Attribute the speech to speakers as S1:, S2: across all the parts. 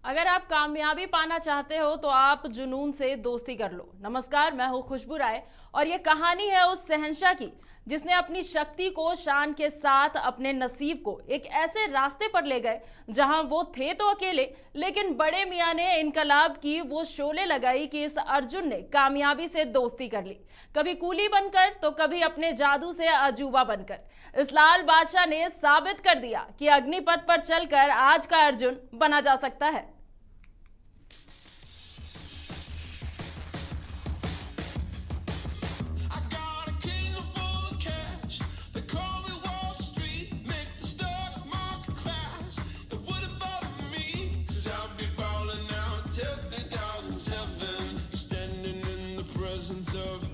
S1: अगर आप कामयाबी पाना चाहते हो तो आप जुनून से दोस्ती कर लो। नमस्कार, मैं हूं खुशबू राय और ये कहानी है उस शहंशाह की जिसने अपनी शक्ति को शान के साथ अपने नसीब को एक ऐसे रास्ते पर ले गए जहां वो थे तो अकेले, लेकिन बड़े मियां ने इनकलाब की वो शोले लगाई कि इस अर्जुन ने कामयाबी से दोस्ती कर ली, कभी कूली बनकर तो कभी अपने जादू से अजूबा बनकर। इस लाल बादशाह ने साबित कर दिया कि अग्निपथ पर चलकर आज का अर्जुन बना जा सकता है।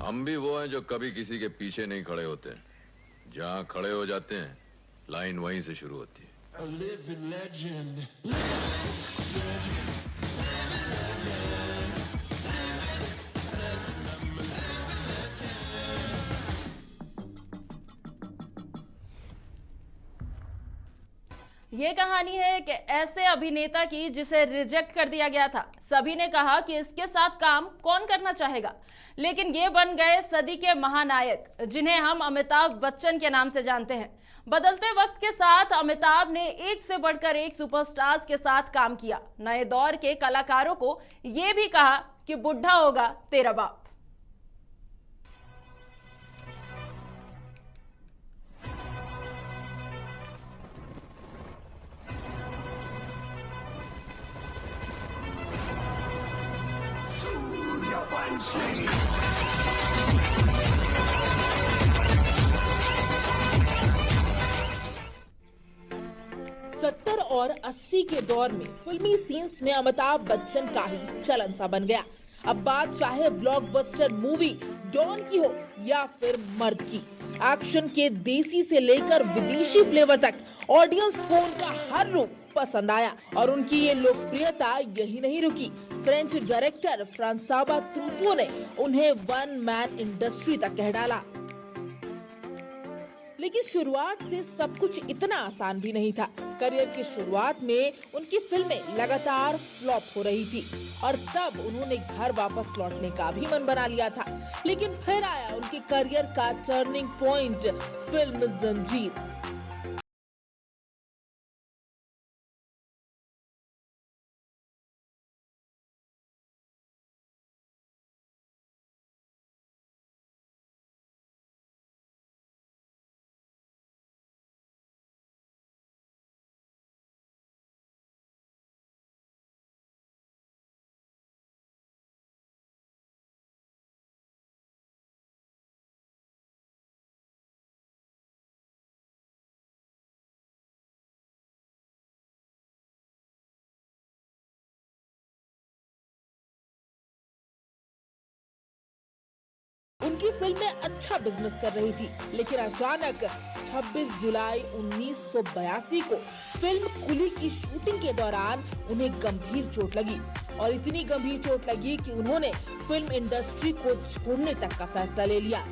S2: हम भी वो हैं जो कभी किसी के पीछे नहीं खड़े होते। जहां खड़े हो जाते हैं लाइन वहीं से शुरू होती है।
S1: ये कहानी है एक ऐसे अभिनेता की जिसे रिजेक्ट कर दिया गया था। सभी ने कहा कि इसके साथ काम कौन करना चाहेगा, लेकिन ये बन गए सदी के महानायक जिन्हें हम अमिताभ बच्चन के नाम से जानते हैं। बदलते वक्त के साथ अमिताभ ने एक से बढ़कर एक सुपरस्टार्स के साथ काम किया। नए दौर के कलाकारों को ये भी कहा कि बुढ़ा होगा तेरा बाप।
S3: सत्तर और 80 के दौर में फिल्मी सीन्स में अमिताभ बच्चन का ही चलन सा बन गया। अब बात चाहे ब्लॉकबस्टर मूवी डॉन की हो या फिर मर्द की, एक्शन के देसी से लेकर विदेशी फ्लेवर तक ऑडियंस को उनका हर रूप पसंद आया और उनकी ये लोकप्रियता यही नहीं रुकी। फ्रेंच डायरेक्टर फ्रांसावा ट्रूफो ने उन्हें वन मैन इंडस्ट्री तक कह डाला। लेकिन शुरुआत से सब कुछ इतना आसान भी नहीं था। करियर की शुरुआत में उनकी फिल्में लगातार फ्लॉप हो रही थी और तब उन्होंने घर वापस लौटने का भी मन बना लिया था। लेकिन फिर आया उनके करियर का टर्निंग पॉइंट, फिल्म जंजीर। उनकी फिल्में अच्छा बिजनेस कर रही थी, लेकिन अचानक 26 जुलाई 1982 को फिल्म कुली की शूटिंग के दौरान उन्हें गंभीर चोट लगी और इतनी गंभीर चोट लगी कि उन्होंने फिल्म इंडस्ट्री को छोड़ने तक का फैसला ले लिया।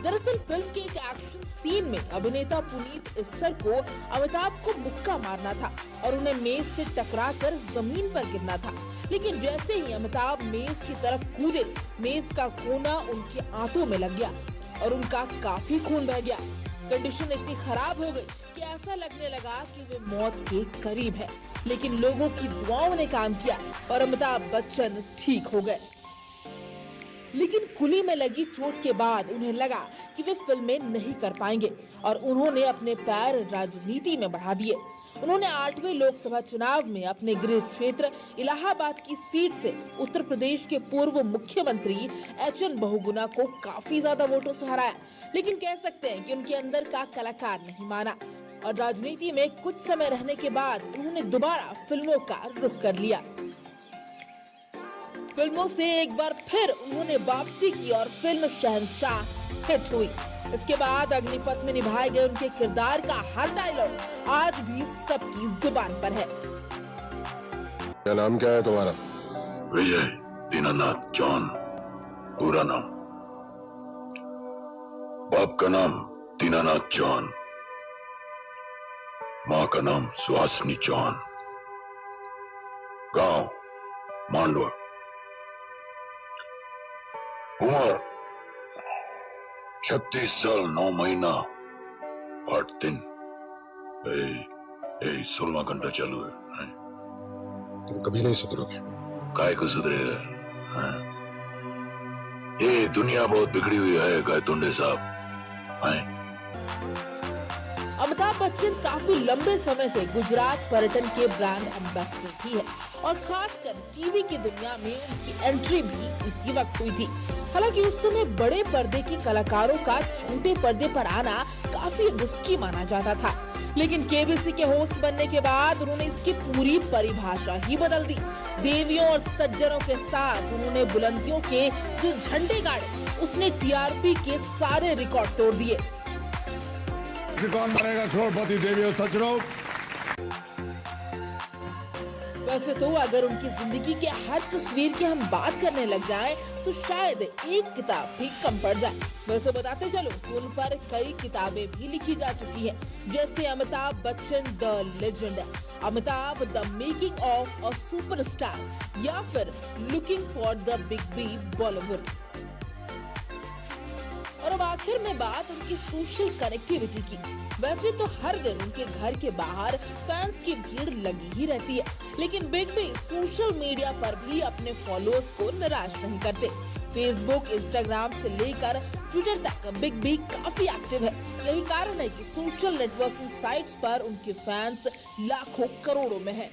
S3: दरअसल फिल्म के एक एक्शन सीन में अभिनेता पुनीत इस्सर को अमिताभ को मुक्का मारना था और उन्हें मेज से टकराकर जमीन पर गिरना था। लेकिन जैसे ही अमिताभ मेज की तरफ कूदे, मेज का कोना उनके आंतों में लग गया और उनका काफी खून बह गया। कंडीशन इतनी खराब हो गई कि ऐसा लगने लगा कि वे मौत के करीब है। लेकिन लोगों की दुआओं ने काम किया और अमिताभ बच्चन ठीक हो गए। लेकिन कुली में लगी चोट के बाद उन्हें लगा कि वे फिल्में नहीं कर पाएंगे और उन्होंने अपने पैर राजनीति में बढ़ा दिए। उन्होंने 8वें लोकसभा चुनाव में अपने गृह क्षेत्र इलाहाबाद की सीट से उत्तर प्रदेश के पूर्व मुख्यमंत्री एचएन बहुगुणा को काफी ज्यादा वोटों से हराया। लेकिन कह सकते हैं कि उनके अंदर का कलाकार नहीं माना और राजनीति में कुछ समय रहने के बाद उन्होंने दोबारा फिल्मों का रुख कर लिया। फिल्मों से एक बार फिर उन्होंने वापसी की और फिल्म शहंशाह हिट हुई। इसके बाद अग्निपथ में निभाए गए उनके किरदार का हर डायलॉग आज भी सबकी जुबान पर है।
S4: क्या नाम क्या है तुम्हारा?
S5: विजय दीनानाथ जॉन, पूरा नाम। बाप का नाम दीनानाथ जॉन, माँ का नाम सुहासिनी जॉन। गांव मांडवा, उम्र 36 साल 9 महीना 8 दिन। 16 घंटा चालू है।
S4: तुम कभी नहीं सुधरोगे।
S5: काय को सुधरेगा? हाँ? ये दुनिया बहुत बिगड़ी हुई है गायतुंडे साहब। हाँ?
S3: अमिताभ बच्चन काफी लंबे समय से गुजरात पर्यटन के ब्रांड एम्बेसडर भी है और खासकर टीवी की दुनिया में उनकी एंट्री भी इसी वक्त हुई थी। हालांकि उस समय बड़े पर्दे के कलाकारों का छोटे पर्दे पर आना काफी रिस्की माना जाता था, लेकिन केबीसी के होस्ट बनने के बाद उन्होंने इसकी पूरी परिभाषा ही बदल दी। देवियों और सज्जनों के साथ उन्होंने बुलंदियों के जो झंडे गाड़े, उसने टीआरपी के सारे रिकॉर्ड तोड़ दिए।
S6: कौन बनेगा करोड़पति? देवी और सज्जनों।
S3: वैसे तो अगर उनकी जिंदगी के हर तस्वीर की हम बात करने लग जाएं, तो शायद एक किताब भी कम पड़ जाए। वैसे बताते चलो कि उन पर कई किताबें भी लिखी जा चुकी हैं, जैसे Amitabh Bachchan the legend, Amitabh the making of a superstar, या फिर looking for the big B Bollywood. और अब आखिर में बात उनकी सोशल कनेक्टिविटी की। वैसे तो हर दिन उनके घर के बाहर फैंस की भीड़ लगी ही रहती है, लेकिन बिग बी सोशल मीडिया पर भी अपने फॉलोअर्स को निराश नहीं करते। फेसबुक, इंस्टाग्राम से लेकर ट्विटर तक बिग बी काफी एक्टिव है। यही कारण है कि सोशल नेटवर्किंग साइट्स पर उनके फैंस लाखों करोड़ों में हैं।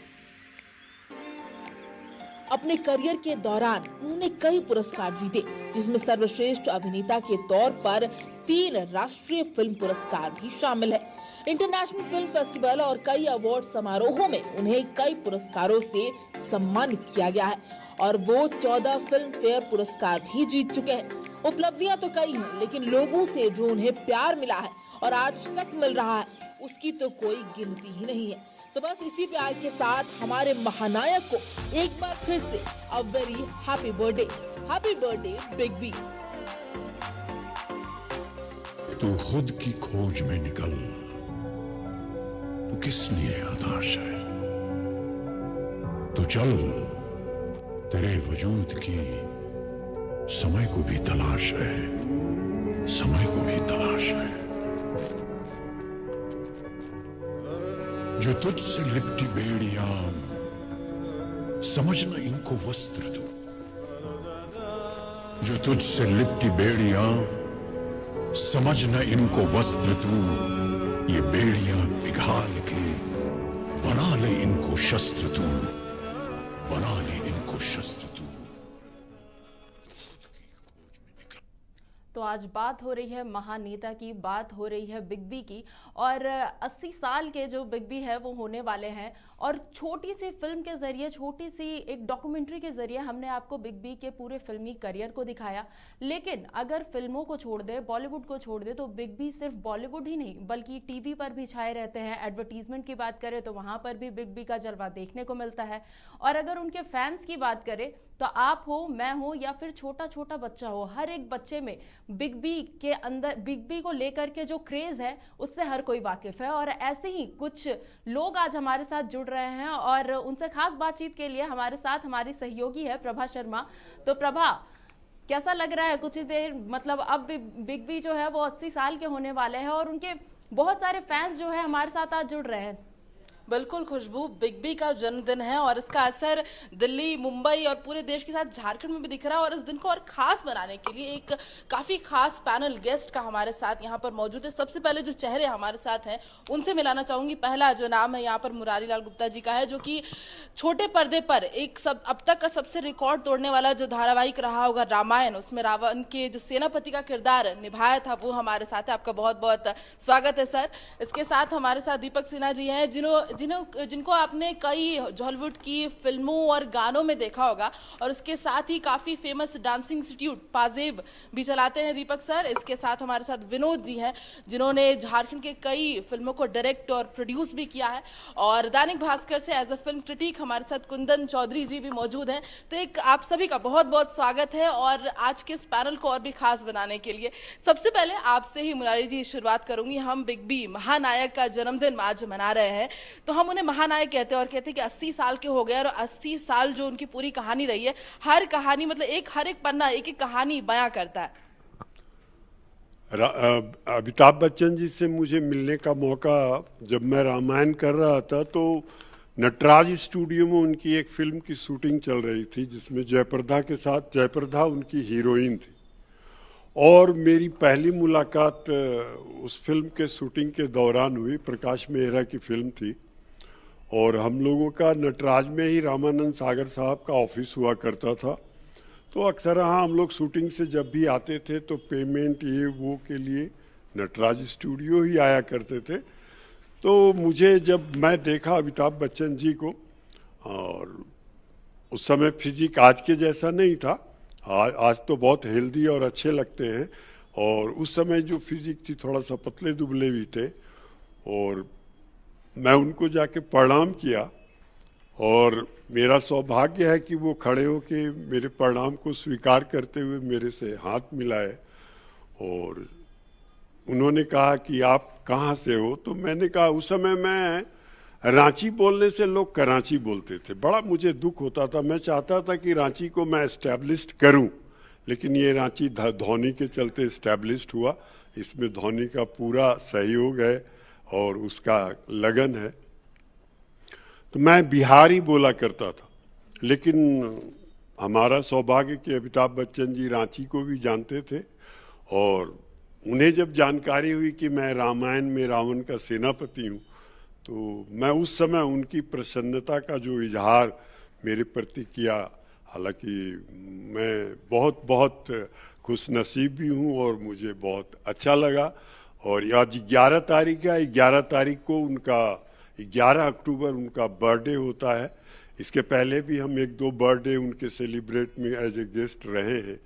S3: अपने करियर के दौरान उन्होंने कई पुरस्कार जीते, जिसमें सर्वश्रेष्ठ अभिनेता के तौर पर 3 राष्ट्रीय फिल्म पुरस्कार भी शामिल है। इंटरनेशनल फिल्म फेस्टिवल और कई अवार्ड समारोहों में उन्हें कई पुरस्कारों से सम्मानित किया गया है और वो 14 फिल्म फेयर पुरस्कार भी जीत चुके हैं। उपलब्धियां तो कई हैं, लेकिन लोगों से जो उन्हें प्यार मिला है और आज तक मिल रहा है, उसकी तो कोई गिनती ही नहीं है। तो बस इसी प्यार के साथ हमारे महानायक को एक बार फिर से a very happy birthday big B.
S6: तू खुद की खोज में निकल, तू किस लिए हताश है? तो चल, तेरे वजूद की समय को भी तलाश है, समय को भी तलाश है। जो तुझसे लिपटी बेड़ियां, समझ न इनको वस्त्र दूं। जो तुझसे लिपटी बेड़ियां, समझ न इनको वस्त्र दूं। ये बेड़ियां पिघाल के बना ले इनको शस्त्र तू, बना ले इनको शस्त्र तू।
S1: तो आज बात हो रही है महानेता की, बात हो रही है बिग बी की, और 80 साल के जो बिग बी है वो होने वाले हैं। और छोटी सी फिल्म के जरिए, छोटी सी एक डॉक्यूमेंट्री के जरिए हमने आपको बिग बी के पूरे फिल्मी करियर को दिखाया। लेकिन अगर फिल्मों को छोड़ दे, बॉलीवुड को छोड़ दे, तो बिग बी सिर्फ बॉलीवुड ही नहीं बल्कि टीवी पर भी छाए रहते हैं। एडवर्टीजमेंट की बात करें तो वहां पर भी बिग बी का जलवा देखने को मिलता है। और अगर उनके फैंस की बात करें तो आप हो, मैं हो, या फिर छोटा छोटा बच्चा हो, हर एक बच्चे में बिग बी के अंदर, बिग बी को लेकर के जो क्रेज है उससे हर कोई वाकिफ है। और ऐसे ही कुछ लोग आज हमारे साथ जुड़ रहे हैं और उनसे खास बातचीत के लिए हमारे साथ हमारी सहयोगी है प्रभा शर्मा। तो प्रभा, कैसा लग रहा है? कुछ ही देर, मतलब अब बिग बी जो है वो 80 साल के होने वाले हैं और उनके बहुत सारे फैंस जो है हमारे साथ आज जुड़ रहे हैं।
S7: बिल्कुल खुशबू, बिग बी का जन्मदिन है और इसका असर दिल्ली, मुंबई और पूरे देश के साथ झारखंड में भी दिख रहा है। और इस दिन को और खास बनाने के लिए एक काफी खास पैनल गेस्ट का हमारे साथ यहाँ पर मौजूद है। सबसे पहले जो चेहरे हमारे साथ हैं उनसे मिलाना चाहूंगी। पहला जो नाम है यहाँ पर मुरारी लाल गुप्ता जी का है, जो कि छोटे पर्दे पर एक अब तक का सबसे रिकॉर्ड तोड़ने वाला जो धारावाहिक रहा होगा रामायण, उसमें रावण के जो सेनापति का किरदार निभाया था, वो हमारे साथ है। आपका बहुत बहुत स्वागत है सर। इसके साथ हमारे साथ दीपक सिन्हा जी हैं, जिनको आपने कई हॉलीवुड की फिल्मों और गानों में देखा होगा और उसके साथ ही काफी फेमस डांसिंग इंस्टीट्यूट पाजेब भी चलाते हैं दीपक सर। इसके साथ हमारे साथ विनोद जी हैं, जिन्होंने झारखंड के कई फिल्मों को डायरेक्ट और प्रोड्यूस भी किया है। और दैनिक भास्कर से एज अ फिल्म क्रिटिक हमारे साथ कुंदन चौधरी जी भी मौजूद हैं। तो एक आप सभी का बहुत बहुत स्वागत है और आज के इस पैनल को और भी खास बनाने के लिए सबसे पहले आपसे ही मुरारी जी शुरुआत करूंगी। हम बिग बी महानायक का जन्मदिन आज मना रहे हैं, तो हम उन्हें महानायक कहते हैं और कहते हैं कि 80 साल के हो गए और 80 साल जो उनकी पूरी कहानी रही है, हर कहानी मतलब हर एक पन्ना एक एक कहानी बयां करता है।
S8: अमिताभ बच्चन जी से मुझे मिलने का मौका जब मैं रामायण कर रहा था तो नटराज स्टूडियो में उनकी एक फिल्म की शूटिंग चल रही थी जिसमें जयप्रदा के साथ, जयप्रदा उनकी हीरोइन थी और मेरी पहली मुलाकात उस फिल्म के शूटिंग के दौरान हुई। प्रकाश मेहरा की फिल्म थी और हम लोगों का नटराज में ही रामानंद सागर साहब का ऑफिस हुआ करता था। तो अक्सर हाँ हम लोग शूटिंग से जब भी आते थे तो पेमेंट ये वो के लिए नटराज स्टूडियो ही आया करते थे। तो मुझे जब मैं देखा अमिताभ बच्चन जी को, और उस समय फिजिक आज के जैसा नहीं था, आज तो बहुत हेल्दी और अच्छे लगते हैं, और उस समय जो फिजिक थी थोड़ा सा पतले दुबले भी थे। और मैं उनको जाके प्रणाम किया और मेरा सौभाग्य है कि वो खड़े होके मेरे प्रणाम को स्वीकार करते हुए मेरे से हाथ मिलाए और उन्होंने कहा कि आप कहाँ से हो। तो मैंने कहा, उस समय मैं रांची बोलने से लोग कराची बोलते थे, बड़ा मुझे दुख होता था। मैं चाहता था कि रांची को मैं एस्टैब्लिश्ड करूं, लेकिन ये रांची धोनी के चलते एस्टैब्लिश्ड हुआ। इसमें धोनी का पूरा सहयोग है और उसका लगन है। तो मैं बिहारी बोला करता था, लेकिन हमारा सौभाग्य कि अमिताभ बच्चन जी रांची को भी जानते थे और उन्हें जब जानकारी हुई कि मैं रामायण में रावण का सेनापति हूँ तो मैं उस समय उनकी प्रसन्नता का जो इजहार मेरे प्रति किया, हालांकि मैं बहुत बहुत खुश नसीब भी हूँ और मुझे बहुत अच्छा लगा। और आज 11 तारीख है, 11 तारीख को उनका 11 अक्टूबर उनका बर्थडे होता है। इसके पहले भी हम 1-2 बर्थडे उनके सेलिब्रेट में एज ए गेस्ट रहे हैं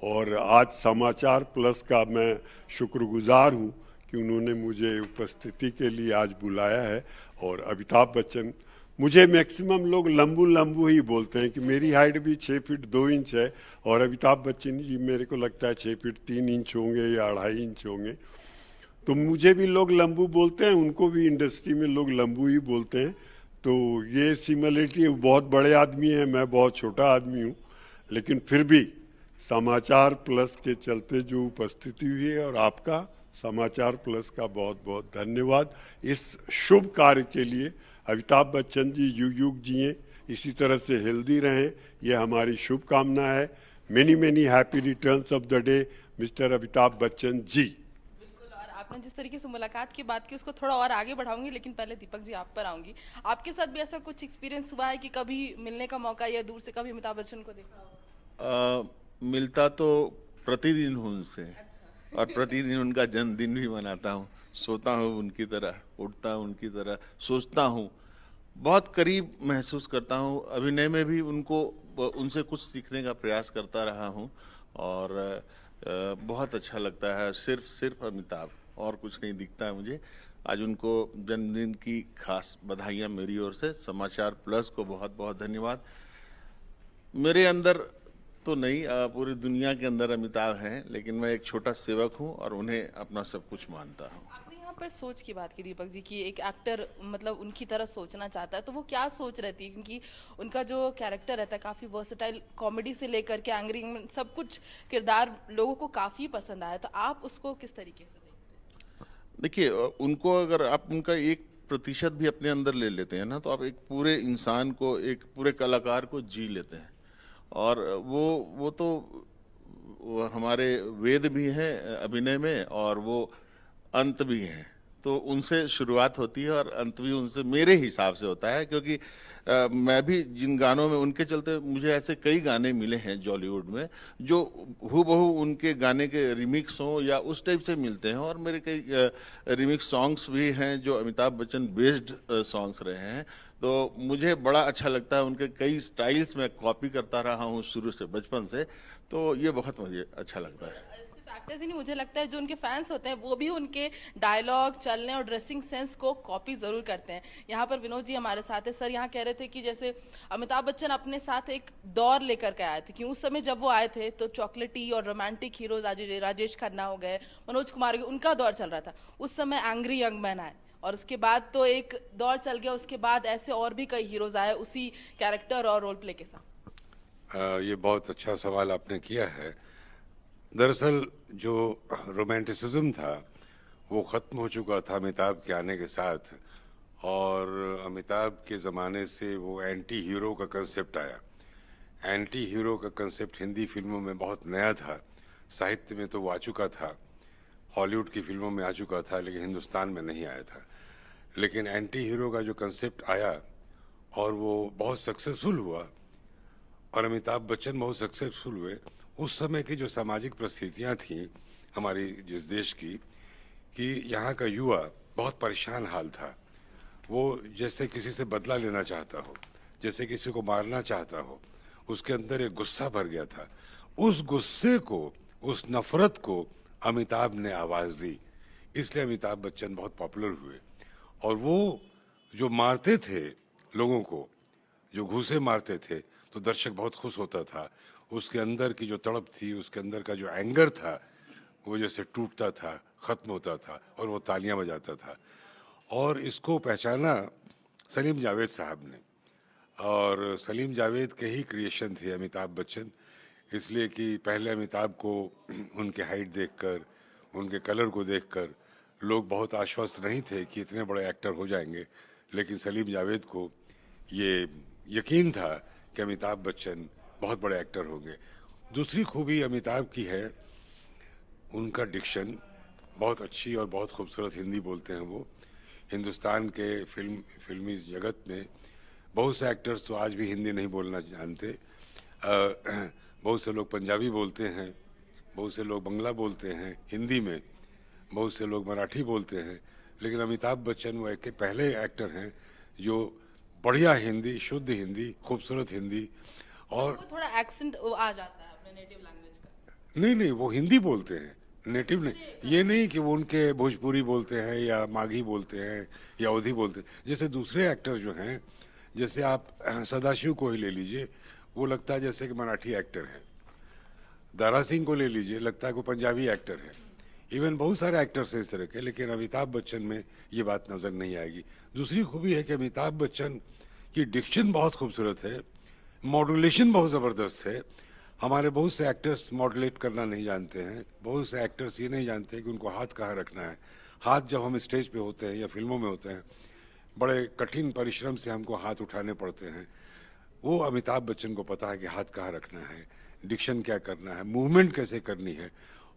S8: और आज समाचार प्लस का मैं शुक्रगुजार हूं कि उन्होंने मुझे उपस्थिति के लिए आज बुलाया है। और अमिताभ बच्चन, मुझे मैक्सिमम लोग लंबू ही बोलते हैं कि मेरी हाइट भी 6 फीट 2 इंच है और अमिताभ बच्चन जी मेरे को लगता है 6 फीट 3 इंच होंगे या 2.5 इंच होंगे। तो मुझे भी लोग लंबू बोलते हैं, उनको भी इंडस्ट्री में लोग लंबू ही बोलते हैं। तो ये सिमिलरिटी, बहुत बड़े आदमी हैं, मैं बहुत छोटा आदमी हूँ, लेकिन फिर भी समाचार प्लस के चलते जो उपस्थिति हुई है और आपका समाचार प्लस का बहुत बहुत धन्यवाद इस शुभ कार्य के लिए। अमिताभ बच्चन जी युग जिए, इसी तरह से हेल्दी रहें, ये हमारी शुभकामना है। Many happy returns of the day mister Amitabh Bachchan ji.
S7: आपने जिस तरीके से मुलाकात की बात की उसको थोड़ा और आगे बढ़ाऊंगी, लेकिन पहले दीपक जी आप पर आऊंगी। आपके साथ भी ऐसा कुछ एक्सपीरियंस हुआ है कि कभी मिलने का मौका या दूर से कभी अमिताभ बच्चन को देखा हो?
S9: मिलता तो प्रतिदिन हूँ उनसे। अच्छा। और प्रतिदिन उनका जन्मदिन भी मनाता हूँ, सोता हूँ उनकी तरह, उठता हूँ उनकी तरह, सोचता हूँ, बहुत करीब महसूस करता हूँ। अभिनय में भी उनसे कुछ सीखने का प्रयास करता रहा हूँ और बहुत अच्छा लगता है। सिर्फ अमिताभ, और कुछ नहीं दिखता है मुझे। आज उनको जन्मदिन की खास बधाइयाँ मेरी ओर से। समाचार प्लस को बहुत बहुत धन्यवाद। मेरे अंदर तो नहीं, पूरी दुनिया के अंदर अमिताभ हैं, लेकिन मैं एक छोटा सेवक हूं और उन्हें अपना सब कुछ मानता हूं।
S7: आपने यहाँ पर सोच की बात की दीपक जी कि एक एक्टर मतलब उनकी तरह सोचना चाहता है, तो वो क्या सोच रहती है? क्योंकि उनका जो कैरेक्टर रहता है काफ़ी वर्सेटाइल, कॉमेडी से लेकर के एंग्री, सब कुछ किरदार लोगों को काफ़ी पसंद आया। तो आप उसको किस तरीके से देखते हैं?
S9: देखिए, उनको अगर आप उनका 1% भी अपने अंदर ले लेते हैं ना, तो आप एक पूरे इंसान को, एक पूरे कलाकार को जी लेते हैं। और वो तो हमारे वेद भी हैं अभिनय में और वो अंत भी हैं। तो उनसे शुरुआत होती है और अंत भी उनसे मेरे हिसाब से होता है, क्योंकि मैं भी जिन गानों में उनके चलते मुझे ऐसे कई गाने मिले हैं जॉलीवुड में जो हूबहू उनके गाने के रिमिक्स हों या उस टाइप से मिलते हैं। और मेरे कई रिमिक्स सॉन्ग्स भी हैं जो अमिताभ बच्चन बेस्ड सॉन्ग्स रहे हैं। तो मुझे बड़ा अच्छा लगता है, उनके कई स्टाइल्स में कॉपी करता रहा हूँ शुरू से, बचपन से। तो ये बहुत मुझे अच्छा लगता है।
S7: सिर्फ एक्टर्स ही नहीं, मुझे लगता है जो उनके फैंस होते हैं वो भी उनके डायलॉग, चलने और ड्रेसिंग सेंस को कॉपी जरूर करते हैं। यहाँ पर विनोद जी हमारे साथ है। सर यहाँ कह रहे थे कि जैसे अमिताभ बच्चन अपने साथ एक दौर लेकर के आए थे, कि उस समय जब वो आए थे तो चॉकलेटी और रोमांटिक हीरोज राजेश खन्ना हो गए, मनोज कुमार, उनका दौर चल रहा था। उस समय एंग्री यंग मैन आए और उसके बाद तो एक दौर चल गया, उसके बाद ऐसे और भी कई हीरोज आए उसी कैरेक्टर और रोल प्ले के साथ।
S10: ये बहुत अच्छा सवाल आपने किया है। दरअसल जो रोमांटिसिज्म था वो ख़त्म हो चुका था अमिताभ के आने के साथ, और अमिताभ के ज़माने से वो एंटी हीरो का कंसेप्ट आया। एंटी हीरो का कंसेप्ट हिंदी फिल्मों में बहुत नया था, साहित्य में तो वो आ चुका था, हॉलीवुड की फिल्मों में आ चुका था, लेकिन हिंदुस्तान में नहीं आया था। लेकिन एंटी हीरो का जो कंसेप्ट आया और वो बहुत सक्सेसफुल हुआ और अमिताभ बच्चन बहुत सक्सेसफुल हुए। उस समय की जो सामाजिक परिस्थितियाँ थीं हमारी जिस देश की, कि यहाँ का युवा बहुत परेशान हाल था। वो जैसे किसी से बदला लेना चाहता हो, जैसे किसी को मारना चाहता हो, उसके अंदर एक गुस्सा भर गया था। उस गुस्से को, उस नफरत को अमिताभ ने आवाज़ दी, इसलिए अमिताभ बच्चन बहुत पॉपुलर हुए। और वो जो मारते थे लोगों को, जो घूंसे मारते थे, तो दर्शक बहुत खुश होता था। उसके अंदर की जो तड़प थी, उसके अंदर का जो एंगर था, वो जैसे टूटता था, ख़त्म होता था और वो तालियां बजाता था। और इसको पहचाना सलीम जावेद साहब ने, और सलीम जावेद के ही क्रिएशन थे अमिताभ बच्चन, इसलिए कि पहले अमिताभ को उनके हाइट देखकर, उनके कलर को देखकर लोग बहुत आश्वस्त नहीं थे कि इतने बड़े एक्टर हो जाएंगे, लेकिन सलीम जावेद को ये यकीन था कि अमिताभ बच्चन बहुत बड़े एक्टर होंगे। दूसरी खूबी अमिताभ की है उनका डिक्शन, बहुत अच्छी और बहुत खूबसूरत हिंदी बोलते हैं वो। हिंदुस्तान के फिल्मी जगत में बहुत से एक्टर्स तो आज भी हिंदी नहीं बोलना जानते। बहुत से लोग पंजाबी बोलते हैं, बहुत से लोग बंगला बोलते हैं हिंदी में, बहुत से लोग मराठी बोलते हैं, लेकिन अमिताभ बच्चन वो एक पहले एक्टर हैं जो बढ़िया हिंदी, शुद्ध हिंदी, खूबसूरत हिंदी। और
S7: वो थोड़ा एक्सेंट आ जाता है अपने नेटिव लैंग्वेज का।
S10: नहीं, वो हिंदी बोलते हैं, नेटिव नहीं। ये नहीं कि वो उनके भोजपुरी बोलते हैं या माघी बोलते हैं या अवधी बोलते हैं। जैसे दूसरे एक्टर जो हैं, जैसे आप सदाशिव को ही ले लीजिए, वो लगता है जैसे कि मराठी एक्टर है। दारा सिंह को ले लीजिए, लगता है कि पंजाबी एक्टर है। इवन बहुत सारे एक्टर्स हैं इस तरह के, लेकिन अमिताभ बच्चन में ये बात नज़र नहीं आएगी। दूसरी खूबी है कि अमिताभ बच्चन की डिक्शन बहुत खूबसूरत है, मॉड्यूलेशन बहुत ज़बरदस्त है। हमारे बहुत से एक्टर्स मॉड्यूलेट करना नहीं जानते हैं, बहुत से एक्टर्स ये नहीं जानते कि उनको हाथ कहाँ रखना है। हाथ जब हम स्टेज पे होते हैं या फिल्मों में होते हैं, बड़े कठिन परिश्रम से हमको हाथ उठाने पड़ते हैं। वो अमिताभ बच्चन को पता है कि हाथ कहाँ रखना है, डिक्शन क्या करना है, मूवमेंट कैसे करनी है,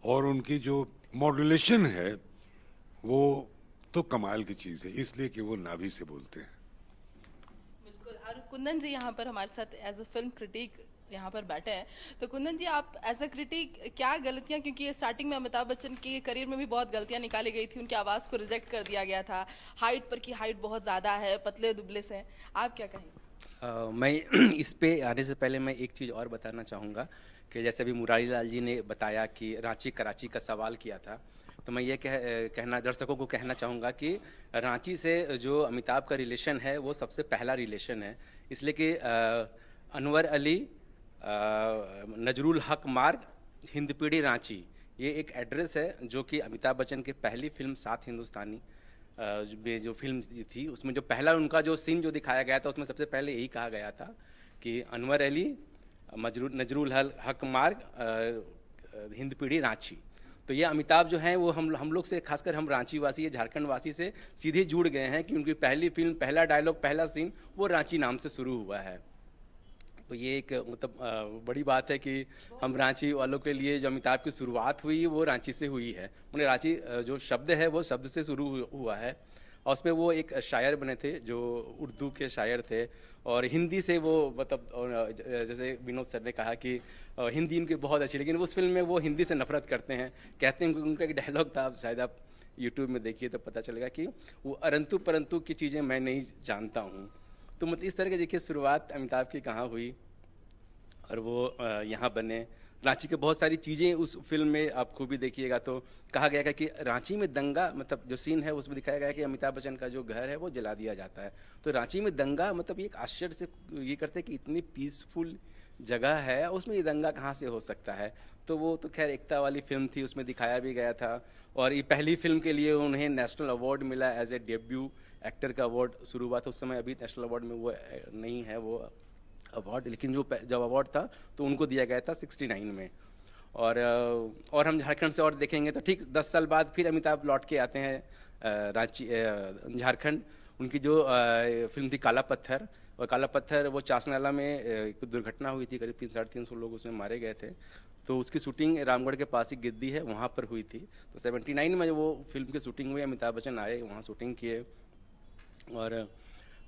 S10: और उनकी जो मॉड्यूलेशन है वो तो कमाल की चीज़ है, इसलिए कि वो नाभि से बोलते हैं।
S7: बिल्कुल। और कुंदन जी यहाँ पर हमारे साथ एज अ फिल्म क्रिटिक यहाँ पर बैठे हैं, तो कुंदन जी आप एज अ क्रिटिक क्या गलतियाँ, क्योंकि स्टार्टिंग में अमिताभ बच्चन के करियर में भी बहुत गलतियाँ निकाली गई थी, उनकी आवाज़ को रिजेक्ट कर दिया गया था, हाइट पर की हाइट बहुत ज़्यादा है, पतले दुबले से हैं, आप क्या कहेंगे?
S11: मैं इस पे आने से पहले मैं एक चीज़ और बताना चाहूँगा कि जैसे अभी मुरारी लाल जी ने बताया कि रांची कराची का सवाल किया था, तो मैं ये कहना दर्शकों को कहना चाहूँगा कि रांची से जो अमिताभ का रिलेशन है वो सबसे पहला रिलेशन है, इसलिए कि अनवर अली, नजरुल हक मार्ग, हिंदपीढ़ी रांची, ये एक एड्रेस है जो कि अमिताभ बच्चन की पहली फिल्म सात हिंदुस्तानी जो फिल्म थी उसमें जो पहला उनका जो सीन जो दिखाया गया था उसमें सबसे पहले यही कहा गया था कि अनवर अली, नजरुल हक मार्ग, हिंदपीढ़ी रांची। तो ये अमिताभ जो हैं वो हम लोग से, खासकर हम रांची वासी या झारखंड वासी से सीधे जुड़ गए हैं कि उनकी पहली फिल्म, पहला डायलॉग, पहला सीन वो रांची नाम से शुरू हुआ है। तो ये एक मतलब बड़ी बात है कि हम रांची वालों के लिए जो अमिताभ की शुरुआत हुई वो रांची से हुई है। उन्हें रांची जो शब्द है वो शब्द से शुरू हुआ है, और उसमें वो एक शायर बने थे जो उर्दू के शायर थे, और हिंदी से वो मतलब जैसे विनोद सर ने कहा कि हिंदी उनकी बहुत अच्छी, लेकिन उस फिल्म में वो हिंदी से नफरत करते हैं। कहते हैं उनका एक डायलॉग था, शायद आप यूट्यूब में देखिए तो पता चलेगा कि वो अरंतु परंतु की चीज़ें मैं नहीं जानता हूँ। तो मतलब इस तरह की देखिए शुरुआत अमिताभ की कहाँ हुई और वो यहाँ बने। रांची के बहुत सारी चीज़ें उस फिल्म में आप खूबी देखिएगा तो कहा गया है कि रांची में दंगा, मतलब जो सीन है उसमें दिखाया गया है कि अमिताभ बच्चन का जो घर है वो जला दिया जाता है। तो रांची में दंगा मतलब एक आश्चर्य से ये करते हैं कि इतनी पीसफुल जगह है उसमें ये दंगा कहाँ से हो सकता है। तो वो तो खैर एकता वाली फिल्म थी, उसमें दिखाया भी गया था, और ये पहली फिल्म के लिए उन्हें नेशनल अवार्ड मिला एज ए डेब्यू एक्टर का अवार्ड शुरू हुआ था उस समय। अभी नेशनल अवार्ड में वो नहीं है वो अवार्ड, लेकिन जब अवार्ड था तो उनको दिया गया था 69 में। और हम झारखंड से और देखेंगे तो ठीक 10 साल बाद फिर अमिताभ लौट के आते हैं रांची झारखंड। उनकी जो फिल्म थी काला पत्थर, और काला पत्थर वो चासनाला में एक दुर्घटना हुई थी, करीब 300-350 लोग उसमें मारे गए थे। तो उसकी शूटिंग रामगढ़ के पास ही गिद्दी है, वहाँ पर हुई थी। तो 79 में वो फिल्म की शूटिंग हुई, अमिताभ बच्चन आए, वहाँ शूटिंग किए। और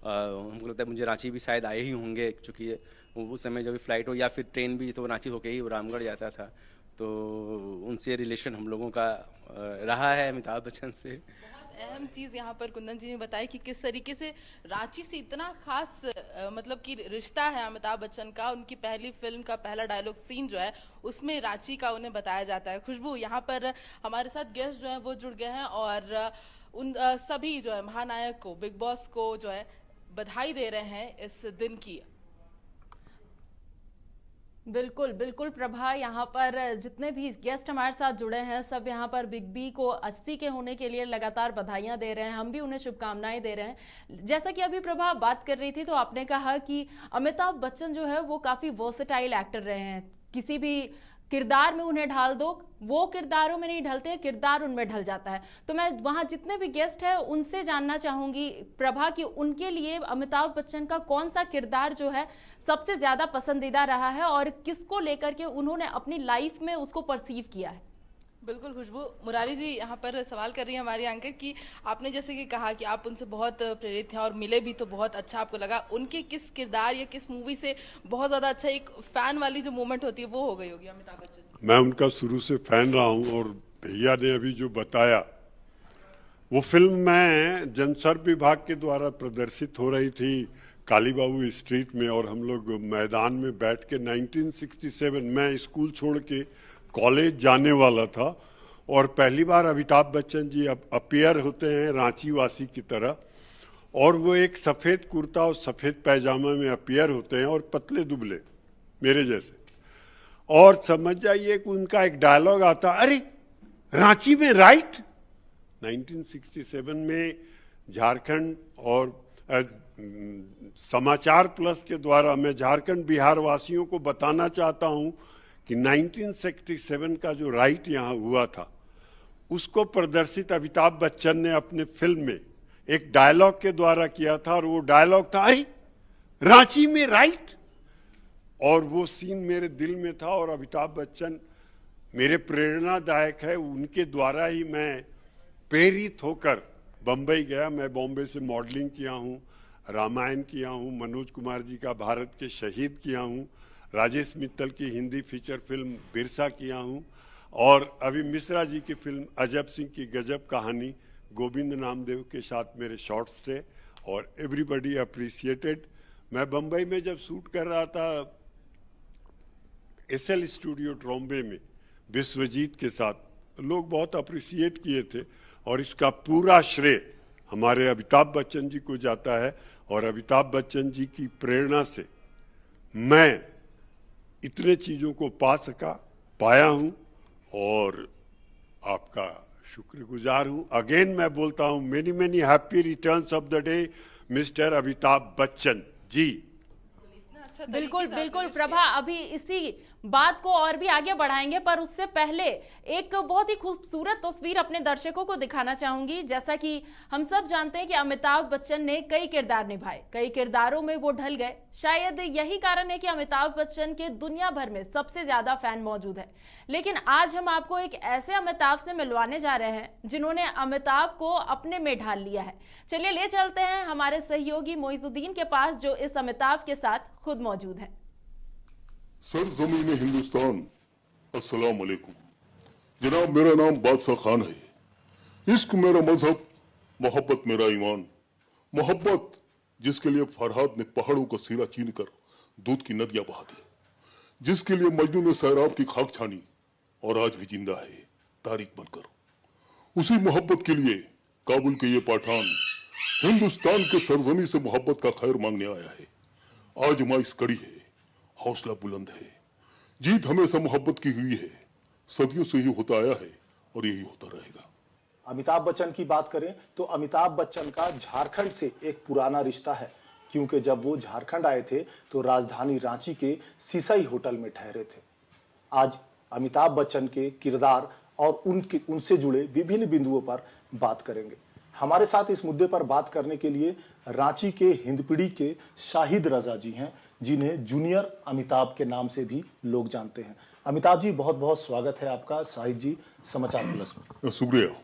S11: हमको लगता है मुझे रांची भी शायद आए ही होंगे, क्योंकि उस समय जब भी फ्लाइट हो या फिर ट्रेन भी तो रांची होके ही रामगढ़ जाता था। तो उनसे रिलेशन हम लोगों का रहा है अमिताभ बच्चन से।
S7: अहम चीज़ यहाँ पर कुंदन जी ने बताई कि किस तरीके से रांची से इतना खास मतलब कि रिश्ता है अमिताभ बच्चन का। उनकी पहली फिल्म का पहला डायलॉग सीन जो है उसमें रांची का उन्हें बताया जाता है। खुशबू, यहाँ पर हमारे साथ गेस्ट जो है वो जुड़ गए हैं और उन सभी जो है महानायक को, बिग बॉस को जो है बधाई दे रहे हैं इस दिन की।
S1: बिल्कुल बिल्कुल प्रभा, यहाँ पर जितने भी गेस्ट हमारे साथ जुड़े हैं सब यहाँ पर बिग बी को 80 के होने के लिए लगातार बधाइयाँ दे रहे हैं। हम भी उन्हें शुभकामनाएं दे रहे हैं। जैसा कि अभी प्रभा बात कर रही थी तो आपने कहा कि अमिताभ बच्चन जो है वो काफ़ी वर्सेटाइल एक्टर रहे हैं। किसी भी किरदार में उन्हें ढाल दो, वो किरदारों में नहीं ढलते, किरदार उनमें ढल जाता है। तो मैं वहाँ जितने भी गेस्ट हैं उनसे जानना चाहूँगी प्रभा कि उनके लिए अमिताभ बच्चन का कौन सा किरदार जो है सबसे ज़्यादा पसंदीदा रहा है और किसको लेकर के उन्होंने अपनी लाइफ में उसको परसीव किया है।
S7: बिल्कुल खुशबू, मुरारी जी यहाँ पर सवाल कर रही है हमारी एंकर कि आपने जैसे कि कहा कि आप उनसे बहुत प्रेरित हैं और मिले भी तो बहुत अच्छा आपको लगा, उनके किस किरदार या किस मूवी से बहुत ज़्यादा अच्छा एक फ़ैन वाली जो मोमेंट होती है वो हो गई होगी अमिताभ बच्चन?
S8: मैं उनका शुरू से फ़ैन रहा हूँ और भैया ने अभी जो बताया वो फिल्म मैं जनसर्व विभाग के द्वारा प्रदर्शित हो रही थी काली बाबू स्ट्रीट में, और हम लोग मैदान में बैठ के 1967 मैं स्कूल छोड़ के कॉलेज जाने वाला था और पहली बार अमिताभ बच्चन जी अपीयर होते हैं रांची वासी की तरह, और वो एक सफ़ेद कुर्ता और सफ़ेद पैजामा में अपीयर होते हैं और पतले दुबले मेरे जैसे, और समझ जाइए कि उनका एक डायलॉग आता, अरे रांची में राइट। 1967 में झारखंड और समाचार प्लस के द्वारा मैं झारखंड बिहार वासियों को बताना चाहता हूं कि 1967 का जो राइट यहाँ हुआ था उसको प्रदर्शित अमिताभ बच्चन ने अपने फिल्म में एक डायलॉग के द्वारा किया था, और वो डायलॉग था, अरे रांची में राइट। और वो सीन मेरे दिल में था, और अमिताभ बच्चन मेरे प्रेरणादायक है, उनके द्वारा ही मैं प्रेरित होकर बम्बई गया। मैं बॉम्बे से मॉडलिंग किया हूँ, रामायण किया हूँ, मनोज कुमार जी का भारत के शहीद किया हूँ, राजेश मित्तल की हिंदी फीचर फिल्म बिरसा किया हूँ, और अभी मिश्रा जी की फिल्म अजब सिंह की गजब कहानी गोविंद नामदेव के साथ मेरे शॉट्स थे, और एवरीबडी अप्रिशिएटेड। मैं बम्बई में जब शूट कर रहा था एसएल स्टूडियो ट्रॉम्बे में विश्वजीत के साथ, लोग बहुत अप्रिशिएट किए थे, और इसका पूरा श्रेय हमारे अमिताभ बच्चन जी को जाता है। और अमिताभ बच्चन जी की प्रेरणा से मैं इतने चीज़ों को पाया हूँ, और आपका शुक्रगुजार हूँ। अगेन मैं बोलता हूँ, many many happy returns of the day mister Amitabh Bachchan ji.
S1: बिल्कुल बिल्कुल प्रभा, अभी इसी बात को और भी आगे बढ़ाएंगे, पर उससे पहले एक बहुत ही खूबसूरत तस्वीर अपने दर्शकों को दिखाना चाहूंगी। जैसा कि हम सब जानते हैं कि अमिताभ बच्चन ने कई किरदार निभाए, कई किरदारों में वो ढल गए। शायद यही कारण है कि अमिताभ बच्चन के दुनिया भर में सबसे ज्यादा फैन मौजूद है। लेकिन आज हम आपको एक ऐसे अमिताभ से मिलवाने जा रहे हैं जिन्होंने अमिताभ को अपने में ढाल लिया है। चलिए ले चलते हैं हमारे सहयोगी मोइजुद्दीन के पास, जो इस अमिताभ के साथ खुद मौजूद है।
S12: सरजमीन हिंदुस्तान, अस्सलाम वालेकुम। जनाब, मेरा नाम बादशाह खान है। इश्क मेरा मजहब, मोहब्बत मेरा ईमान। मोहब्बत जिसके लिए फरहाद ने पहाड़ों का सिरा चीन कर दूध की नदियां बहा दी, जिसके लिए मजनू ने सैराब की खाक छानी और आज भी जिंदा है तारीख बनकर। उसी मोहब्बत के लिए काबुल के ये पठान हिंदुस्तान के सरजमी से मोहब्बत का खैर मांगने आया है। आज माइस कड़ी है हौसला बुलंद है। जीत हमेशा मोहब्बत की हुई है, सदियों से ही होता आया है और यही होता रहेगा।
S13: अमिताभ बच्चन की बात करें तो अमिताभ बच्चन का झारखंड से एक पुराना रिश्ता है, क्योंकि जब वो झारखंड आए थे तो राजधानी रांची के सिसई होटल में ठहरे थे। आज अमिताभ बच्चन के किरदार और उनसे जुड़े विभिन्न बिंदुओं पर बात करेंगे। हमारे साथ इस मुद्दे पर बात करने के लिए रांची के हिंदपीढ़ी के शाहिद रजा जी हैं, जिन्हें जूनियर अमिताभ के नाम से भी लोग जानते हैं। अमिताभ जी, बहुत बहुत स्वागत है आपका शाहिद जी समाचार प्लस में।
S12: शुक्रिया।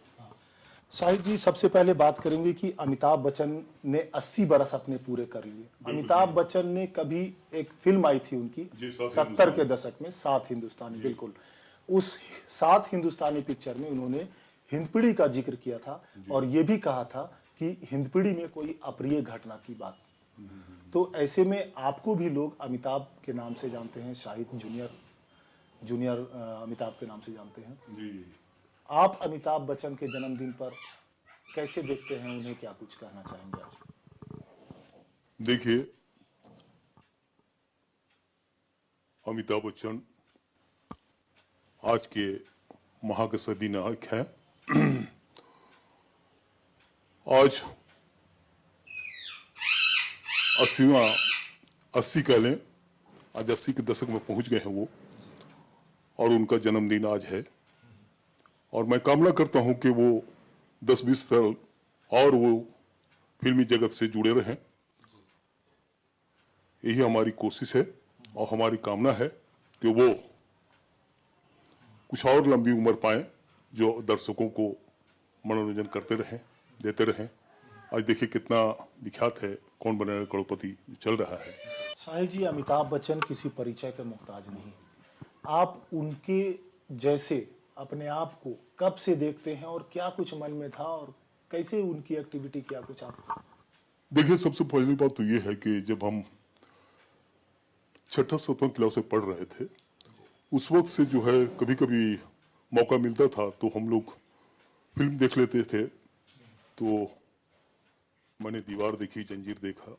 S13: शाहिद जी, सबसे पहले बात करेंगे कि अमिताभ बच्चन ने 80 बरस अपने पूरे कर लिए। अमिताभ बच्चन ने कभी एक फिल्म आई थी उनकी 70 के दशक में, 7 हिंदुस्तानी, बिल्कुल उस 7 हिंदुस्तानी पिक्चर में उन्होंने हिंदपीढ़ी का जिक्र किया था और ये भी कहा था कि हिंदपीढ़ी में कोई अप्रिय घटना की बात। तो ऐसे में आपको भी लोग अमिताभ के नाम से जानते हैं, शाहिद जूनियर अमिताभ के नाम से जानते हैं।
S12: जी।
S13: आप अमिताभ बच्चन के जन्मदिन पर कैसे देखते हैं, उन्हें क्या कुछ कहना चाहेंगे आज?
S12: देखिए, अमिताभ बच्चन आज के महाकसदी नायक हैं। आज 80 कह लें, आज 80 के दशक में पहुंच गए हैं वो, और उनका जन्मदिन आज है। और मैं कामना करता हूं कि वो 10-20 साल और वो फिल्मी जगत से जुड़े रहें। यही हमारी कोशिश है और हमारी कामना है कि वो कुछ और लंबी उम्र पाएं, जो दर्शकों को मनोरंजन करते रहें, देते रहें। आज देखिए कितना विख्यात है कौन बनेगा करोड़पति चल रहा है।
S13: शाहिद जी, अमिताभ बच्चन किसी परिचय के मोहताज नहीं। आप उनके जैसे अपने आप को कब से देखते हैं और क्या कुछ मन में था और कैसे उनकी एक्टिविटी, क्या कुछ आप?
S12: देखिए, सबसे पहली बात तो ये है कि जब हम 6th-7th क्लास में पढ़ रहे थे, उस वक्त से जो है कभी कभी मौका मिलता था तो हम लोग फिल्म देख लेते थे। तो मैंने दीवार देखी, जंजीर देखा,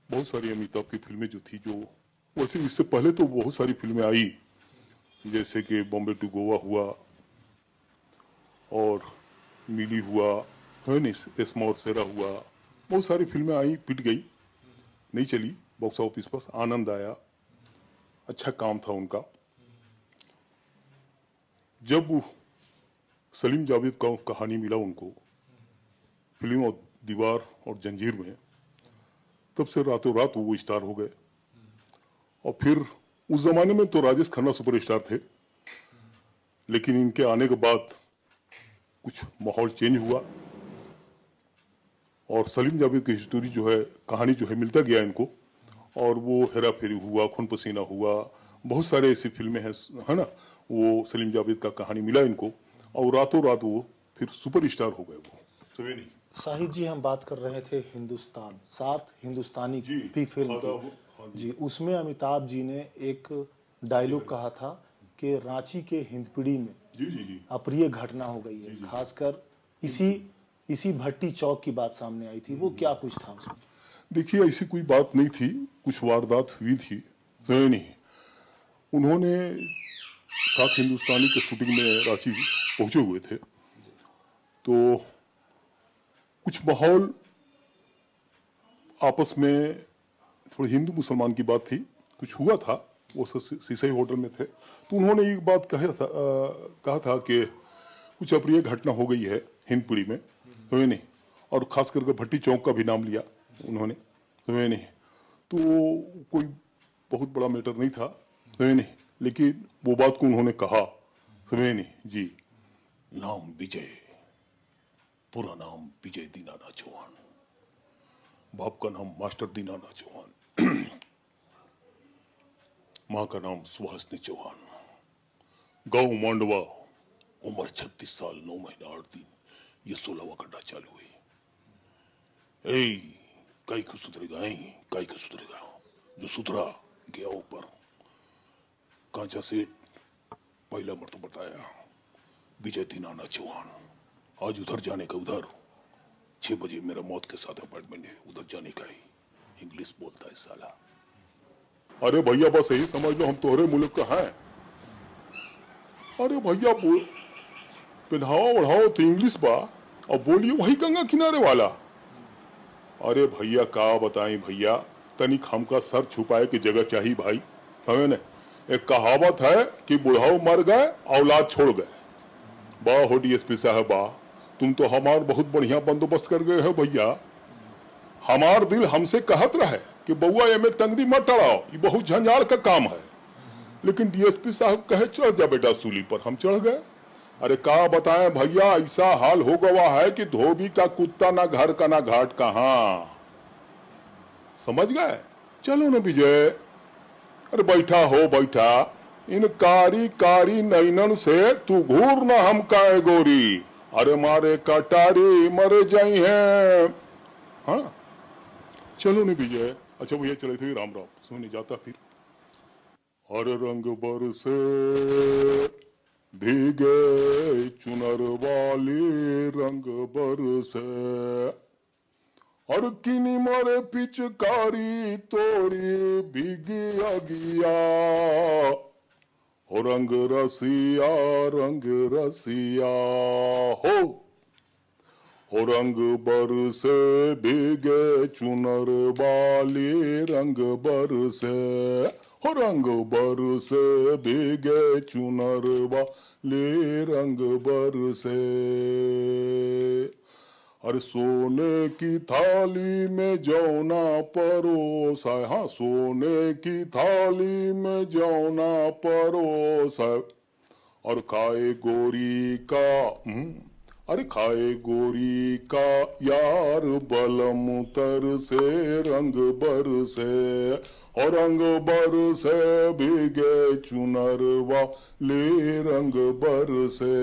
S12: बहुत सारी अमिताभ की फिल्में जो थी, जो वैसे इससे पहले तो बहुत सारी फिल्में आई, जैसे कि बॉम्बे टू गोवा हुआ और मिली हुआ है नहीं, एस्मा और सेरा हुआ, बहुत सारी फिल्में आई, पिट गई, नहीं चली बॉक्स ऑफिस पर। आनंद आया, अच्छा काम था उनका। जब सलीम जावेद का कहानी मिला उनको फिल्म और दीवार और जंजीर में, तब से रातों रात वो स्टार हो गए। और फिर उस जमाने में तो राजेश खन्ना सुपरस्टार थे, लेकिन इनके आने के बाद कुछ माहौल चेंज हुआ और सलीम जावेद की हिस्टोरी जो है, कहानी जो है, मिलता गया इनको। और वो हेरा फेरी हुआ, खून पसीना हुआ, बहुत सारे ऐसी फिल्में हैं, है ना, वो सलीम जावेद का कहानी मिला इनको और रातों रात वो फिर सुपरस्टार हो गए वो। समझे नहीं
S13: शाहिद जी, हम बात कर रहे थे हिंदुस्तान, 7 हिंदुस्तानी भी फिल्म की जी, उसमें अमिताभ जी ने एक डायलॉग कहा था कि रांची के हिंदपीढ़ी में अप्रिय घटना हो गई है। खासकर इसी भट्टी चौक की बात सामने आई थी, वो क्या कुछ था उसमें?
S12: देखिए, ऐसी कोई बात नहीं थी, कुछ वारदात हुई थी। नहीं, उन्होंने 7 हिंदुस्तानी के शूटिंग में रांची पहुंचे हुए थे, तो कुछ माहौल आपस में थोड़ी हिंदू मुसलमान की बात थी, कुछ हुआ था। वो सिसई होटल में थे, तो उन्होंने एक बात कहा था कि कुछ अप्रिय घटना हो गई है हिंदपीढ़ी में, समझे नहीं, और खास करके भट्टी चौक का भी नाम लिया उन्होंने, समझे नहीं। तो कोई बहुत बड़ा मैटर नहीं था, समझे नहीं, लेकिन वो बात को उन्होंने कहा, समझे नहीं जी। नाम विजय, पूरा नाम विजय दीनानाथ चौहान, बाप का नाम मास्टर दीनानाथ चौहान, माँ का नाम सुहासिनी चौहान, गांव मांडवा, उम्र 36 साल 9 महीना 8 दिन, ये 16वां गड्ढा चालू हुई। काई को सुधरेगा, काई को सुधरेगा, जो सुधरा गया ऊपर। कांचा सेठ पहला मर्तबा बताया, विजय दीनानाथ चौहान, आज उधर जाने का उधर, 6 बजे मेरा मौत के साथ अपॉइंटमेंट है, उधर जाने का ही। इंग्लिश बोलता है साला। अरे भैया बस यही समझ लो हम तोहरे मुल्क का हैं। अरे भैया बोल पहनाओ ओढ़ाओ तो इंग्लिश बा और बोलिए वही गंगा किनारे वाला। अरे भैया का बताएं भैया, तनिक हमका सर छुपाए की जगह चाहिए भाई। हमें ने एक कहावत है कि बुढ़ाओ मर गए औलाद छोड़ गए। वाह हो डीएसपी साहब वाह, तुम तो हमार बहुत बढ़िया बंदोबस्त कर गए हो भैया। हमार दिल हमसे कहत रहे कि बउआ ये में टंगरी मत अड़ाओ, ये बहुत झंझाड़ का काम है, लेकिन डीएसपी साहब कहे चढ़ जा बेटा सूली पर, हम चढ़ गए। अरे का बताएं भैया, ऐसा हाल हो गया है कि धोबी का कुत्ता ना घर का ना घाट कहाँ, समझ गए। चलो ना विजय, अरे बैठा हो बैठा, इन कारी कारी नैनन से तू घूर ना हम काए गोरी, अरे मारे कटारी मर जाई हैं। हाँ चलो ना विजय। अच्छा भैया चले थे, राम राम, सोने जाता फिर। हर रंग बरसे भीगे चुनर वाली रंग बरसे, और किनी मारे पिचकारी तोरी भीगी अगिया, हो रंग रसिया हो रंग बरसे भीगे चुनर वाली रंग बरसे, हो रंग बरसे भीगे चुनर वाली रंग बरसे। अरे सोने की थाली में जौना परोसा, हाँ सोने की थाली में जौना परोसा, और खाए गोरी का अरे खाए गोरी का यार बलम तर से रंग बरसे, और रंग बरसे भीगे चुनर वाले रंग बरसे।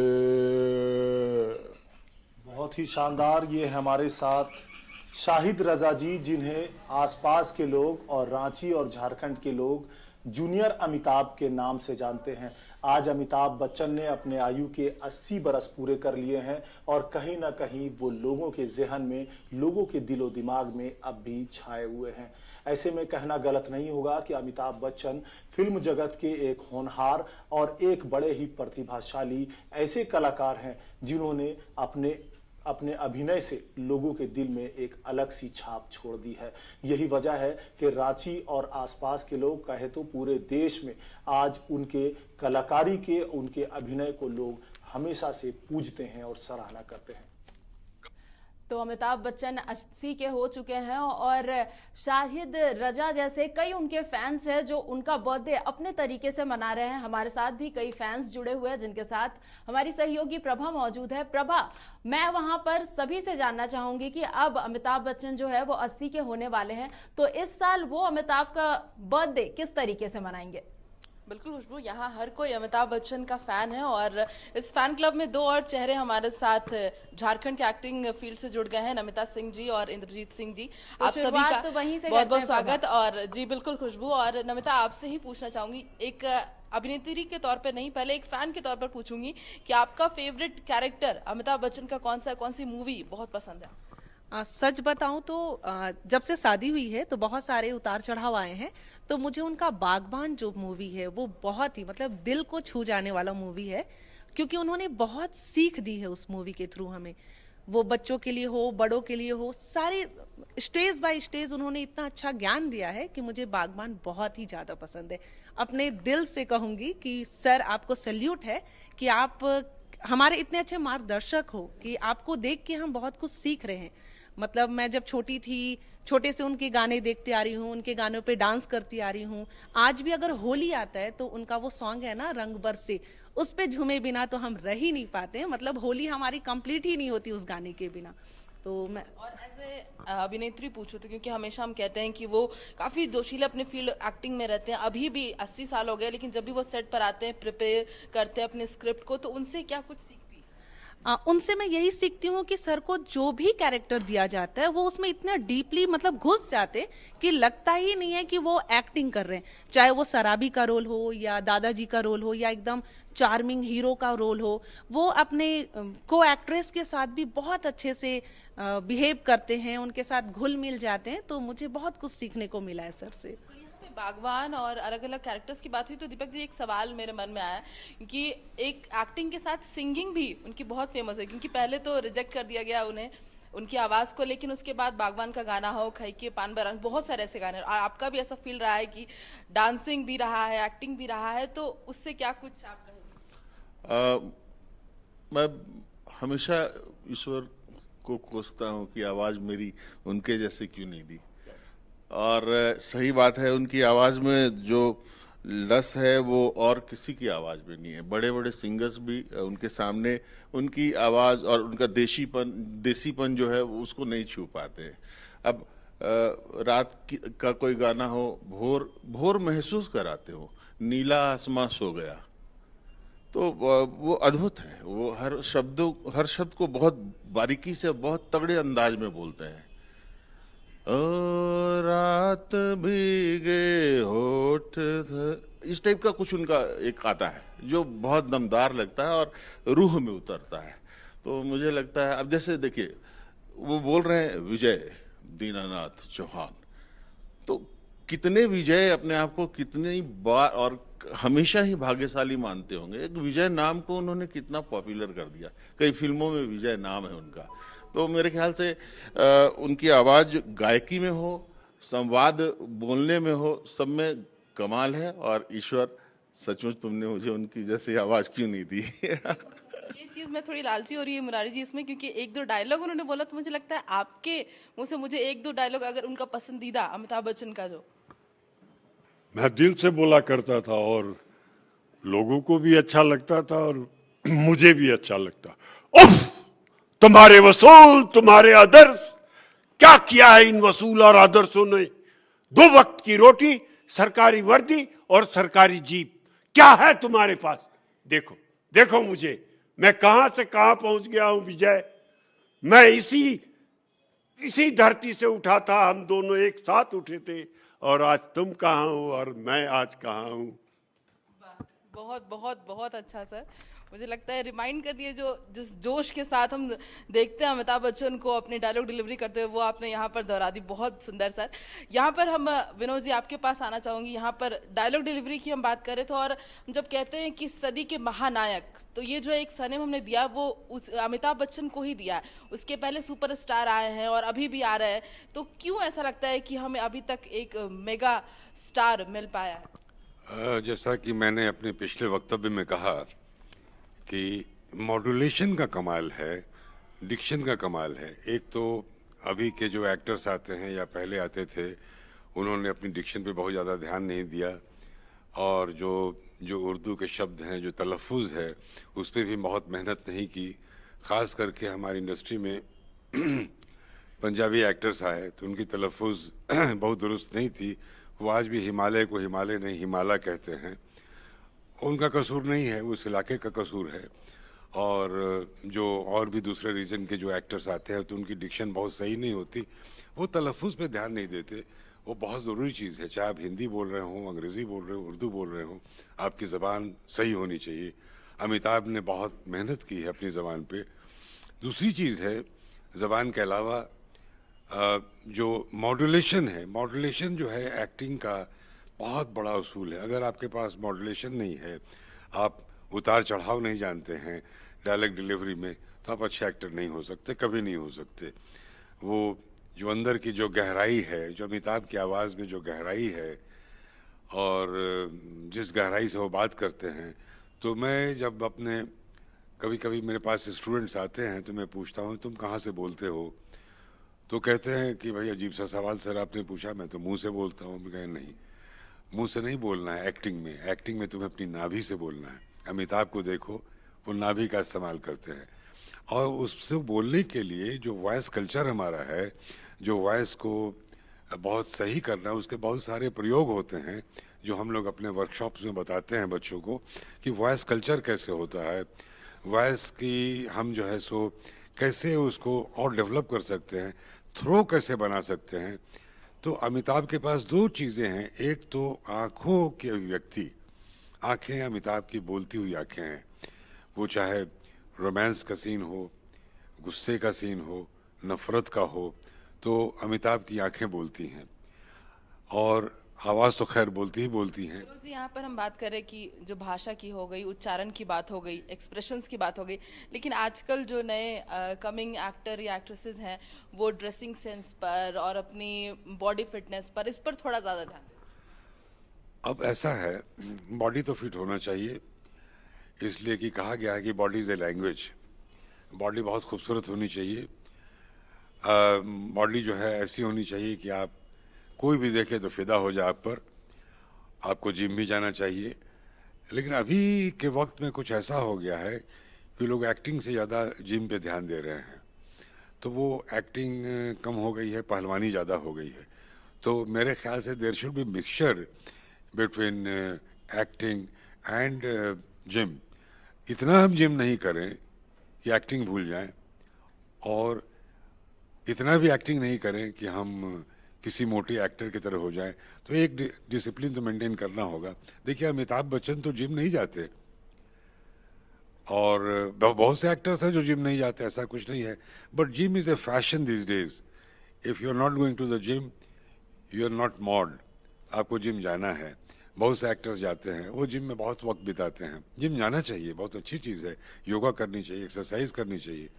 S13: बहुत ही शानदार। ये हमारे साथ शाहिद रजा जी, जिन्हें आसपास के लोग और रांची और झारखंड के लोग जूनियर अमिताभ के नाम से जानते हैं। आज अमिताभ बच्चन ने अपने आयु के 80 बरस पूरे कर लिए हैं और कहीं ना कहीं वो लोगों के जहन में, लोगों के दिलो दिमाग में अब भी छाए हुए हैं। ऐसे में कहना गलत नहीं होगा कि अमिताभ बच्चन फिल्म जगत के एक होनहार और एक बड़े ही प्रतिभाशाली ऐसे कलाकार हैं जिन्होंने अपने अभिनय से लोगों के दिल में एक अलग सी छाप छोड़ दी है। यही वजह है कि रांची और आसपास के लोग, कहे तो पूरे देश में, आज उनके कलाकारी के, उनके अभिनय को लोग हमेशा से पूजते हैं और सराहना करते हैं।
S1: तो अमिताभ बच्चन 80 के हो चुके हैं और शाहिद रजा जैसे कई उनके फैंस हैं जो उनका बर्थडे अपने तरीके से मना रहे हैं। हमारे साथ भी कई फैंस जुड़े हुए हैं जिनके साथ हमारी सहयोगी प्रभा मौजूद है। प्रभा, मैं वहां पर सभी से जानना चाहूंगी कि अब अमिताभ बच्चन जो है वो 80 के होने वाले हैं, तो इस साल वो अमिताभ का बर्थडे किस तरीके से मनाएंगे?
S7: बिल्कुल खुशबू, यहाँ हर कोई अमिताभ बच्चन का फैन है और इस फैन क्लब में दो और चेहरे हमारे साथ झारखंड के एक्टिंग फील्ड से जुड़ गए हैं, नमिता सिंह जी और इंद्रजीत सिंह जी।
S1: तो
S7: आप सभी का
S1: तो
S7: बहुत बहुत स्वागत। और जी बिल्कुल खुशबू, और नमिता आपसे ही पूछना चाहूंगी, एक अभिनेत्री के तौर पर नहीं, पहले एक फैन के तौर पर पूछूंगी कि आपका फेवरेट कैरेक्टर अमिताभ बच्चन का कौन सी मूवी बहुत पसंद है?
S14: सच बताऊं तो जब से शादी हुई है तो बहुत सारे उतार चढ़ाव आए हैं, तो मुझे उनका बागबान जो मूवी है वो बहुत ही मतलब दिल को छू जाने वाला मूवी है, क्योंकि उन्होंने बहुत सीख दी है उस मूवी के थ्रू हमें। वो बच्चों के लिए हो, बड़ों के लिए हो, सारे स्टेज बाय स्टेज उन्होंने इतना अच्छा ज्ञान दिया है कि मुझे बागबान बहुत ही ज़्यादा पसंद है। अपने दिल से कहूँगी कि सर आपको सैल्यूट है कि आप हमारे इतने अच्छे मार्गदर्शक हो कि आपको देख के हम बहुत कुछ सीख रहे हैं। मतलब मैं जब छोटी थी, छोटे से उनके गाने देखते आ रही हूँ, उनके गानों पे डांस करती आ रही हूँ। आज भी अगर होली आता है तो उनका वो सॉन्ग है ना रंग बरसे, उस पे झूमे बिना तो हम रह ही नहीं पाते हैं। मतलब होली हमारी कंप्लीट ही नहीं होती उस गाने के बिना। तो मैं
S7: और ऐसे अभिनेत्री पूछो तो, क्योंकि हमेशा हम कहते हैं कि वो काफ़ी जोशीले अपने फील्ड एक्टिंग में रहते हैं, अभी भी 80 साल हो गए, लेकिन जब भी वो सेट पर आते हैं, प्रिपेयर करते हैं अपने स्क्रिप्ट को, तो उनसे क्या कुछ सीखती है?
S14: उनसे मैं यही सीखती हूँ कि सर को जो भी कैरेक्टर दिया जाता है वो उसमें इतना डीपली मतलब घुस जाते कि लगता ही नहीं है कि वो एक्टिंग कर रहे हैं। चाहे वो शराबी का रोल हो या दादाजी का रोल हो या एकदम चार्मिंग हीरो का रोल हो, वो अपने को एक्ट्रेस के साथ भी बहुत अच्छे से बिहेव करते हैं, उनके साथ घुल मिल जाते हैं, तो मुझे बहुत कुछ सीखने को मिला है सर से।
S7: बागवान और अलग अलग कैरेक्टर्स की बात हुई तो दीपक जी एक सवाल मेरे मन में आया कि एक एक्टिंग के साथ सिंगिंग भी उनकी बहुत फेमस है, क्योंकि पहले तो रिजेक्ट कर दिया गया उन्हें उनकी आवाज़ को, लेकिन उसके बाद बागवान का गाना हो, खई के पान बरंग, बहुत सारे ऐसे गाने, और आपका भी ऐसा फील रहा है कि डांसिंग भी रहा है, एक्टिंग भी रहा है, तो उससे क्या कुछ आप कहेंगे?
S9: मैं हमेशा ईश्वर को कोसता हूँ कि आवाज़ मेरी उनके जैसे क्यों नहीं दी, और सही बात है, उनकी आवाज़ में जो लस है वो और किसी की आवाज़ में नहीं है। बड़े बड़े सिंगर्स भी उनके सामने उनकी आवाज़ और उनका देसीपन जो है वो उसको नहीं छू पाते हैं। अब का कोई गाना हो, भोर महसूस कराते हो, नीला आसमां सो गया, तो वो अद्भुत है। वो हर शब्द को बहुत बारीकी से, बहुत तगड़े अंदाज में बोलते हैं। ओ रात भीगे होठ, इस टाइप का कुछ उनका एक आता है जो बहुत दमदार लगता है और रूह में उतरता है। तो मुझे लगता है, अब जैसे देखिए वो बोल रहे हैं विजय दीनानाथ चौहान, तो कितने विजय अपने आप को कितनी बार और हमेशा ही भाग्यशाली मानते होंगे। एक विजय नाम को उन्होंने कितना पॉपुलर कर दिया, कई फिल्मों में विजय नाम है उनका। तो मेरे ख्याल से उनकी आवाज़ गायकी में हो, संवाद बोलने में हो, सब में कमाल है। और ईश्वर सचमुच तुमने मुझे उनकी जैसी आवाज़ क्यों नहीं दी।
S7: ये चीज़ मैं थोड़ी लालची हो रही है मुरारी जी इसमें, क्योंकि एक दो डायलॉग उन्होंने बोला तो मुझे लगता है आपके मुंह से मुझे एक दो डायलॉग अगर उनका पसंदीदा अमिताभ बच्चन का जो
S8: मैं दिल से बोला करता था और लोगों को भी अच्छा लगता था और मुझे भी अच्छा लगता। उफ! तुम्हारे वसूल, तुम्हारे आदर्श, क्या किया है इन वसूल और आदर्शों ने? 2 वक्त की रोटी, सरकारी वर्दी और सरकारी जीप, क्या है तुम्हारे पास? देखो देखो मुझे, मैं कहां से कहां पहुंच गया हूं विजय। मैं इसी धरती से उठा था, हम दोनों एक साथ उठे थे, और आज तुम कहां हो और मैं आज कहां हूं।
S7: बहुत बहुत बहुत अच्छा सर, मुझे लगता है रिमाइंड कर दिए जो जिस जोश के साथ हम देखते हैं अमिताभ बच्चन को अपनी डायलॉग डिलीवरी करते हुए, वो आपने यहाँ पर दोहरा दी। बहुत सुंदर सर। यहाँ पर हम विनोद जी आपके पास आना चाहूँगी। यहाँ पर डायलॉग डिलीवरी की हम बात करें तो, और जब कहते हैं कि सदी के महानायक, तो ये जो एक सरनेम हमने दिया वो उस अमिताभ बच्चन को ही दिया है। उसके पहले सुपरस्टार आए हैं और अभी भी आ रहे हैं, तो क्यों ऐसा लगता है कि हमें अभी तक एक मेगा स्टार मिल पाया है?
S10: जैसा कि मैंने अपने पिछले वक्तव्य में कहा कि मॉड्यूलेशन का कमाल है, डिक्शन का कमाल है। एक तो अभी के जो एक्टर्स आते हैं या पहले आते थे, उन्होंने अपनी डिक्शन पे बहुत ज़्यादा ध्यान नहीं दिया, और जो उर्दू के शब्द हैं, जो तलफ़ुज़ है, उस पर भी बहुत मेहनत नहीं की। ख़ास करके हमारी इंडस्ट्री में पंजाबी एक्टर्स आए तो उनकी तलफ़ुज़ बहुत दुरुस्त नहीं थी। वो आज भी हिमालय को हिमालय नहीं हिमालय कहते हैं। उनका कसूर नहीं है, उस इलाके का कसूर है। और जो और भी दूसरे रीजन के जो एक्टर्स आते हैं तो उनकी डिक्शन बहुत सही नहीं होती, वो तलफ़ुज़ पे ध्यान नहीं देते। वो बहुत ज़रूरी चीज़ है, चाहे आप हिंदी बोल रहे हों, अंग्रेज़ी बोल रहे हो, उर्दू बोल रहे हों, आपकी ज़बान सही होनी चाहिए। अमिताभ ने बहुत मेहनत की है अपनी ज़बान पे। दूसरी चीज़ है, ज़बान के अलावा जो मॉड्यूलेशन है, मॉड्यूलेशन जो है एक्टिंग का बहुत बड़ा उसूल है। अगर आपके पास मॉड्यूलेशन नहीं है, आप उतार चढ़ाव नहीं जानते हैं डायलॉग डिलीवरी में, तो आप अच्छे एक्टर नहीं हो सकते, कभी नहीं हो सकते। वो जो अंदर की जो गहराई है, जो अमिताभ की आवाज़ में जो गहराई है, और जिस गहराई से वो बात करते हैं, तो मैं जब अपने कभी कभी मेरे पास स्टूडेंट्स आते हैं तो मैं पूछता हूँ तुम कहाँ से बोलते हो, तो कहते हैं कि भाई अजीब सा सवाल सर आपने पूछा, मैं तो मुंह से बोलता हूँ। मैं कहा नहीं, मुंह से नहीं बोलना है एक्टिंग में तुम्हें अपनी नाभि से बोलना है। अमिताभ को देखो, वो नाभि का इस्तेमाल करते हैं, और उससे बोलने के लिए जो वॉइस कल्चर हमारा है, जो वॉइस को बहुत सही करना है, उसके बहुत सारे प्रयोग होते हैं जो हम लोग अपने वर्कशॉप्स में बताते हैं बच्चों को कि वॉइस कल्चर कैसे होता है, वॉइस की हम जो है सो कैसे उसको और डेवलप कर सकते हैं, थ्रो कैसे बना सकते हैं। तो अमिताभ के पास 2 चीज़ें हैं, एक तो आँखों की अभिव्यक्ति, आँखें अमिताभ की बोलती हुई आँखें हैं। वो चाहे रोमांस का सीन हो, गुस्से का सीन हो, नफरत का हो तो अमिताभ की आंखें बोलती हैं, और आवाज़ तो खैर बोलती ही बोलती हैं।
S7: जी यहाँ पर हम बात करें कि जो भाषा की हो गई, उच्चारण की बात हो गई, एक्सप्रेशंस की बात हो गई, लेकिन आजकल जो नए कमिंग एक्टर या एक्ट्रेसेस हैं वो ड्रेसिंग सेंस पर और अपनी बॉडी फिटनेस पर, इस पर थोड़ा ज़्यादा ध्यान दें।
S10: अब ऐसा है, बॉडी तो फिट होना चाहिए, इसलिए कि कहा गया है कि body is a language. Body बहुत खूबसूरत होनी चाहिए। बॉडी जो है ऐसी होनी चाहिए कि आप कोई भी देखे तो फिदा हो जाए आप पर। आपको जिम भी जाना चाहिए, लेकिन अभी के वक्त में कुछ ऐसा हो गया है कि लोग एक्टिंग से ज़्यादा जिम पे ध्यान दे रहे हैं, तो वो एक्टिंग कम हो गई है, पहलवानी ज़्यादा हो गई है। तो मेरे ख्याल से there should be mixture between acting and gym. इतना हम जिम नहीं करें कि एक्टिंग भूल जाएं, और इतना भी एक्टिंग नहीं करें कि हम किसी मोटे एक्टर की तरह हो जाएं। तो एक डिसिप्लिन तो मेंटेन करना होगा। देखिए, अमिताभ बच्चन तो जिम नहीं जाते, और बहुत से एक्टर्स हैं जो जिम नहीं जाते, ऐसा कुछ नहीं है। But gym is a fashion this days. If you are not going to the gym, you are not mod. आपको जिम जाना है। बहुत से एक्टर्स जाते हैं, वो जिम में बहुत वक्त बिताते हैं। जिम जाना चाहिए, बहुत अच्छी चीज़ है। योगा करनी चाहिए, एक्सरसाइज करनी चाहिए,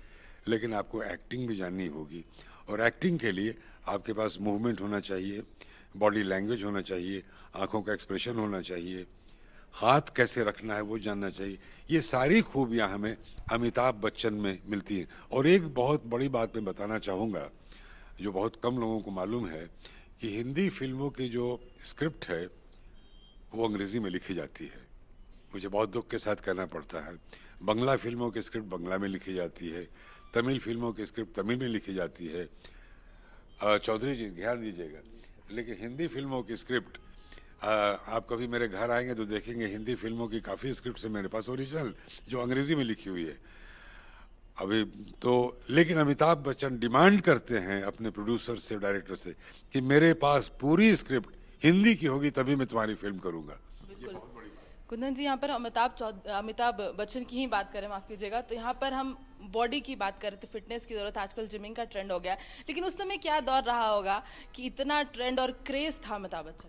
S10: लेकिन आपको एक्टिंग भी जाननी होगी। और एक्टिंग के लिए आपके पास मूवमेंट होना चाहिए, बॉडी लैंग्वेज होना चाहिए, आंखों का एक्सप्रेशन होना चाहिए, हाथ कैसे रखना है वो जानना चाहिए। ये सारी खूबियाँ हमें अमिताभ बच्चन में मिलती हैं। और एक बहुत बड़ी बात मैं बताना चाहूँगा, जो बहुत कम लोगों को मालूम है, कि हिंदी फिल्मों की जो स्क्रिप्ट है वो अंग्रेज़ी में लिखी जाती है। मुझे बहुत दुख के साथ कहना पड़ता है। बंगला फिल्मों की स्क्रिप्ट बंगला में लिखी जाती है, तमिल फिल्मों की स्क्रिप्ट तमिल में लिखी जाती है। चौधरी जी ध्यान दीजिएगा, लेकिन हिंदी फिल्मों की स्क्रिप्ट, आप कभी मेरे घर आएंगे तो देखेंगे हिंदी फिल्मों की काफ़ी स्क्रिप्ट है मेरे पास ओरिजिनल, जो अंग्रेज़ी में लिखी हुई है अभी तो। लेकिन अमिताभ बच्चन डिमांड करते हैं अपने प्रोड्यूसर से, डायरेक्टर से, कि मेरे पास पूरी स्क्रिप्ट हिंदी की होगी तभी मैं तुम्हारी फिल्म करूँगा।
S7: कुंदन जी, यहाँ पर अमिताभ बच्चन की ही बात करें, माफ कीजिएगा, तो यहाँ पर हम बॉडी की बात कर रहे थे, फिटनेस की जरूरत, आजकल जिमिंग का ट्रेंड हो गया, लेकिन उस समय क्या दौर रहा होगा कि इतना ट्रेंड और क्रेज था अमिताभ बच्चन?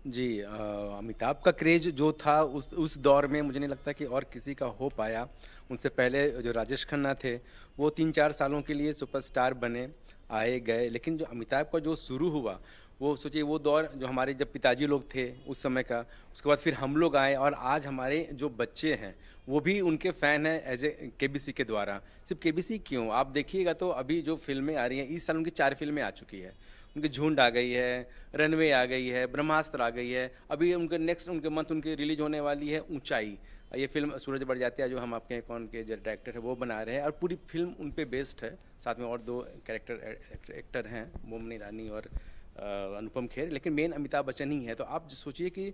S11: जी, अमिताभ का क्रेज जो था उस दौर में मुझे नहीं लगता कि और किसी का हो पाया। उनसे पहले जो राजेश खन्ना थे वो 3-4 सालों के लिए सुपरस्टार बने, आए गए, लेकिन जो अमिताभ का जो शुरू हुआ, वो सोचिए वो दौर जो हमारे जब पिताजी लोग थे उस समय का, उसके बाद फिर हम लोग आए, और आज हमारे जो बच्चे हैं वो भी उनके फ़ैन हैं एज ए केबीसी के द्वारा। सिर्फ केबीसी क्यों, आप देखिएगा तो अभी जो फिल्में आ रही हैं, इस साल उनकी 4 फिल्में आ चुकी है। उनकी झुंड आ गई है, रनवे आ गई है, ब्रह्मास्त्र आ गई है, अभी उनके नेक्स्ट उनके मंथ उनकी रिलीज होने वाली है ऊंचाई। ये फिल्म सूरज बड़जात्या जो हम आपके कौन के जो डायरेक्टर है वो बना रहे हैं, और पूरी फिल्म उन पे बेस्ड है। साथ में और 2 कैरेक्टर एक्टर हैं, मोमिन ईरानी और अनुपम खेर, लेकिन मेन अमिताभ बच्चन ही है। तो आप सोचिए कि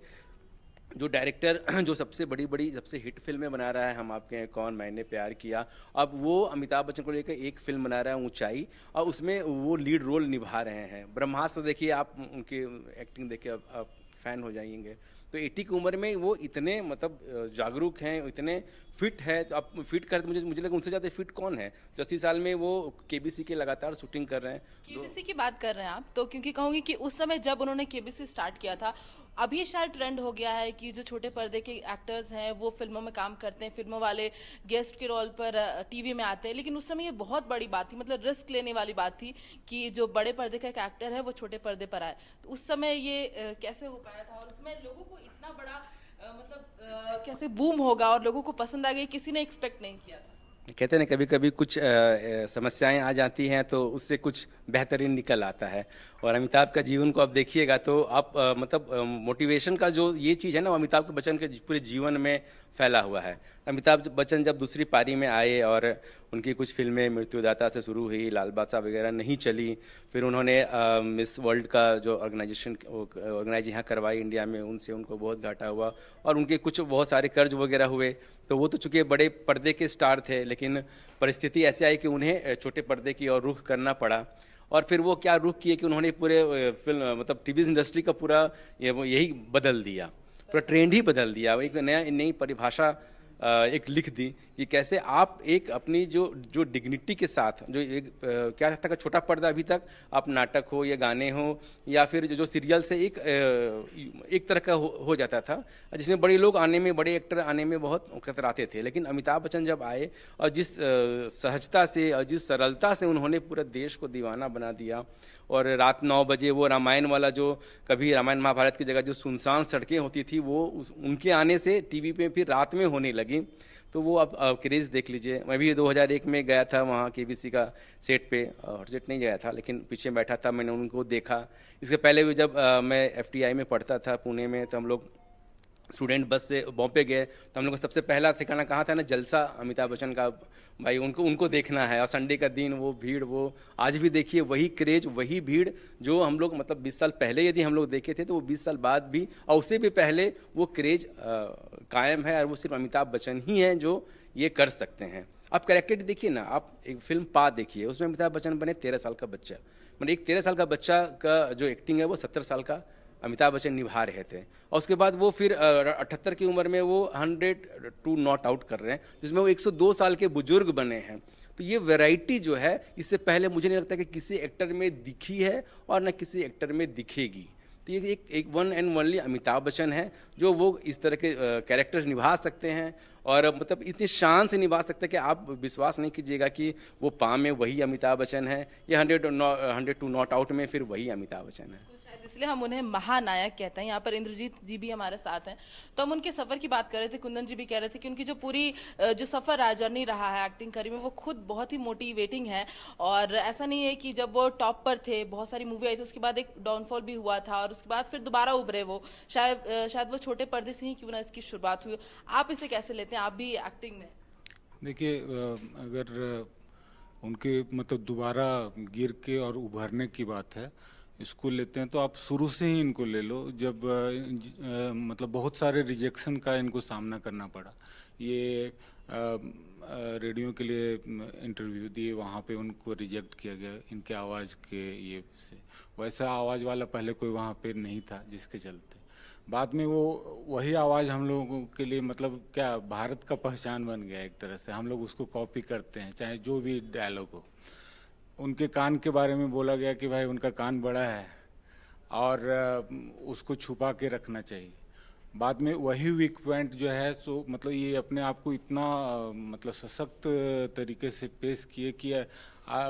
S11: जो डायरेक्टर जो सबसे बड़ी सबसे हिट फिल्में बना रहा है, हम आपके कौन, मैंने प्यार किया, अब वो अमिताभ बच्चन को लेकर एक फिल्म बना रहा है ऊंचाई, और उसमें वो लीड रोल निभा रहे हैं। ब्रह्मास्त्र देखिए आप, उनकी एक्टिंग देखिए आप फैन हो जाएंगे। तो 80 की उम्र में वो इतने मतलब जागरूक हैं, इतने फिट है। तो आप फिट कर, मुझे लगा उनसे ज़्यादा फिट कौन है जो 80 साल में वो केबीसी के लगातार शूटिंग कर रहे हैं।
S7: केबीसी की बात कर रहे हैं आप, तो क्योंकि कहूँगी कि उस समय जब उन्होंने केबीसी स्टार्ट किया था, अभी शायद ट्रेंड हो गया है कि जो छोटे पर्दे के एक्टर्स हैं वो फिल्मों में काम करते हैं, फिल्मों वाले गेस्ट के रोल पर टीवी में आते हैं, लेकिन उस समय ये बहुत बड़ी बात थी, मतलब रिस्क लेने वाली बात थी कि जो बड़े पर्दे का एक एक्टर है वो छोटे पर्दे पर आए। तो उस समय ये कैसे हो पाया था, और उसमें लोगों को इतना बड़ा कैसे बूम होगा और लोगों को पसंद आ गई, किसी ने एक्सपेक्ट नहीं किया था।
S11: कहते हैं कभी कभी कुछ समस्याएं आ जाती हैं तो उससे कुछ बेहतरीन निकल आता है। और अमिताभ का जीवन को आप देखिएगा तो आप मतलब मोटिवेशन का जो ये चीज़ है ना, वो अमिताभ बच्चन के पूरे जीवन में फैला हुआ है। अमिताभ बच्चन जब दूसरी पारी में आए और उनकी कुछ फिल्में मृत्युदाता से शुरू हुई, लाल बादशाह वगैरह नहीं चली, फिर उन्होंने मिस वर्ल्ड का जो ऑर्गेनाइज यहाँ करवाई इंडिया में, उनसे उनको बहुत घाटा हुआ और उनके कुछ बहुत सारे कर्ज वगैरह हुए। तो वो तो चूँकि बड़े पर्दे के स्टार थे, लेकिन परिस्थिति ऐसी आई कि उन्हें छोटे पर्दे की ओर रुख करना पड़ा। और फिर वो क्या रुख किए कि उन्होंने पूरे फिल्म मतलब टीवी इंडस्ट्री का पूरा यही बदल दिया, पूरा ट्रेंड ही बदल दिया। एक नई परिभाषा एक लिख दी कि कैसे आप एक अपनी जो डिग्निटी के साथ जो एक क्या था, छोटा पर्दा अभी तक आप नाटक हो या गाने हो या फिर जो सीरियल से एक तरह का हो जाता था, जिसमें बड़े लोग आने में, बड़े एक्टर आने में बहुत कतराते थे। लेकिन अमिताभ बच्चन जब आए और जिस सहजता से और जिस सरलता से उन्होंने पूरे देश को दीवाना बना दिया, और रात 9 बजे वो रामायण वाला, जो कभी रामायण महाभारत की जगह जो सुनसान सड़कें होती थी, वो उनके आने से टीवी पे फिर रात में होने लगी। तो वो अब क्रेज़ देख लीजिए। मैं भी 2001 में गया था वहाँ केबीसी का सेट पे, हॉट सेट नहीं गया था लेकिन पीछे बैठा था, मैंने उनको देखा। इसके पहले भी जब मैं FTI में पढ़ता था पुणे में, तो हम लोग स्टूडेंट बस से बॉम्बे गए, तो हम लोग का सबसे पहला ठिकाना कहाँ था ना, जलसा अमिताभ बच्चन का। भाई उनको देखना है। और संडे का दिन वो भीड़, वो आज भी देखिए वही क्रेज, वही भीड़ जो हम लोग मतलब 20 साल पहले यदि हम लोग देखे थे, तो वो 20 साल बाद भी और उससे भी पहले वो क्रेज कायम है। और वो सिर्फ अमिताभ बच्चन ही हैं जो ये कर सकते हैं। आप कैरेक्टर देखिए ना, आप एक फिल्म पा देखिए, उसमें अमिताभ बच्चन बने 13 साल का बच्चा। मतलब एक 13 साल का बच्चा का जो एक्टिंग है वो 70 साल का अमिताभ बच्चन निभा रहे थे। और उसके बाद वो फिर 78 की उम्र में वो 100 टू नॉट आउट कर रहे हैं, जिसमें वो 102 साल के बुजुर्ग बने हैं। तो ये वैरायटी जो है, इससे पहले मुझे नहीं लगता कि किसी एक्टर में दिखी है और न किसी एक्टर में दिखेगी। तो ये एक one and only Amitabh Bachchan है जो वो इस तरह के कैरेक्टर निभा सकते हैं, और मतलब इतनी शान से निभा सकते हैं कि आप विश्वास नहीं कीजिएगा कि वो पा में वही अमिताभ बच्चन है, या 100 टू नॉट आउट में फिर वही अमिताभ बच्चन है।
S7: इसलिए हम उन्हें महानायक कहते हैं। यहाँ पर इंद्रजीत जी भी हमारे साथ हैं, तो हम उनके सफ़र की बात कर रहे थे। कुंदन जी भी कह रहे थे कि उनकी जो पूरी जो सफ़र है, जर्नी रहा है एक्टिंग करियर में, वो खुद बहुत ही मोटिवेटिंग है। और ऐसा नहीं है कि जब वो टॉप पर थे, बहुत सारी मूवी आई थी, उसके बाद एक डाउनफॉल भी हुआ था, और उसके बाद फिर दोबारा उभरे वो। शायद वो छोटे पर्दे से ही क्यों ना इसकी शुरुआत हुई। आप इसे कैसे लेते हैं, आप भी एक्टिंग में?
S15: देखिए, अगर उनके मतलब दोबारा गिर के और उभरने की बात है, इसको लेते हैं तो आप शुरू से ही इनको ले लो। जब मतलब बहुत सारे रिजेक्शन का इनको सामना करना पड़ा। ये रेडियो के लिए इंटरव्यू दिए, वहाँ पे उनको रिजेक्ट किया गया इनके आवाज़ के ये से। वैसा आवाज़ वाला पहले कोई वहाँ पे नहीं था, जिसके चलते बाद में वो वही आवाज़ हम लोगों के लिए मतलब क्या भारत का पहचान बन गया एक तरह से। हम लोग उसको कॉपी करते हैं, चाहे जो भी डायलॉग हो। उनके कान के बारे में बोला गया कि भाई उनका कान बड़ा है और उसको छुपा के रखना चाहिए। बाद में वही वीक पॉइंट जो है सो मतलब ये अपने आप को इतना मतलब सशक्त तरीके से पेश किए कि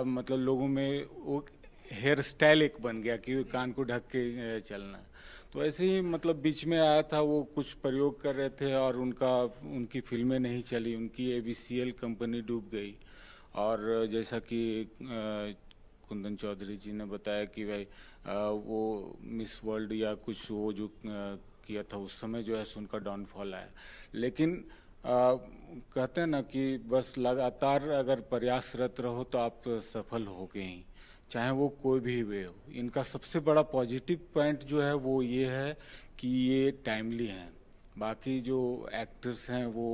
S15: मतलब लोगों में वो हेयर स्टाइल एक बन गया कि कान को ढक के चलना। तो ऐसे ही मतलब बीच में आया था, वो कुछ प्रयोग कर रहे थे और उनकी फिल्में नहीं चली, उनकी ABCL कंपनी डूब गई। और जैसा कि कुंदन चौधरी जी ने बताया कि भाई वो मिस वर्ल्ड या कुछ वो जो किया था उस समय जो है उनका डाउनफॉल आया। लेकिन कहते हैं ना कि बस लगातार अगर प्रयासरत रहो तो आप सफल होगे ही, चाहे वो कोई भी वे हो। इनका सबसे बड़ा पॉजिटिव पॉइंट जो है वो ये है कि ये टाइमली हैं। बाकी जो एक्टर्स हैं वो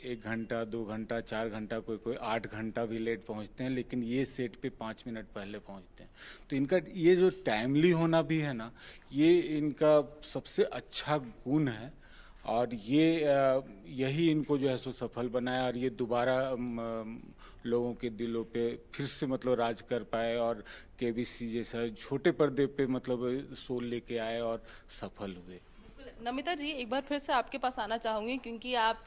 S15: 1 घंटा 2 घंटा 4 घंटा, कोई 8 घंटा भी लेट पहुंचते हैं, लेकिन ये सेट पे 5 मिनट पहले पहुंचते हैं। तो इनका ये जो टाइमली होना भी है ना, ये इनका सबसे अच्छा गुण है। और यही इनको जो है सो सफल बनाया, और ये दोबारा लोगों के दिलों पे फिर से मतलब राज कर पाए, और KBC जैसा छोटे पर्दे पे मतलब शो लेके आए और सफल हुए।
S7: नमिता जी, एक बार फिर से आपके पास आना चाहूंगी, क्योंकि आप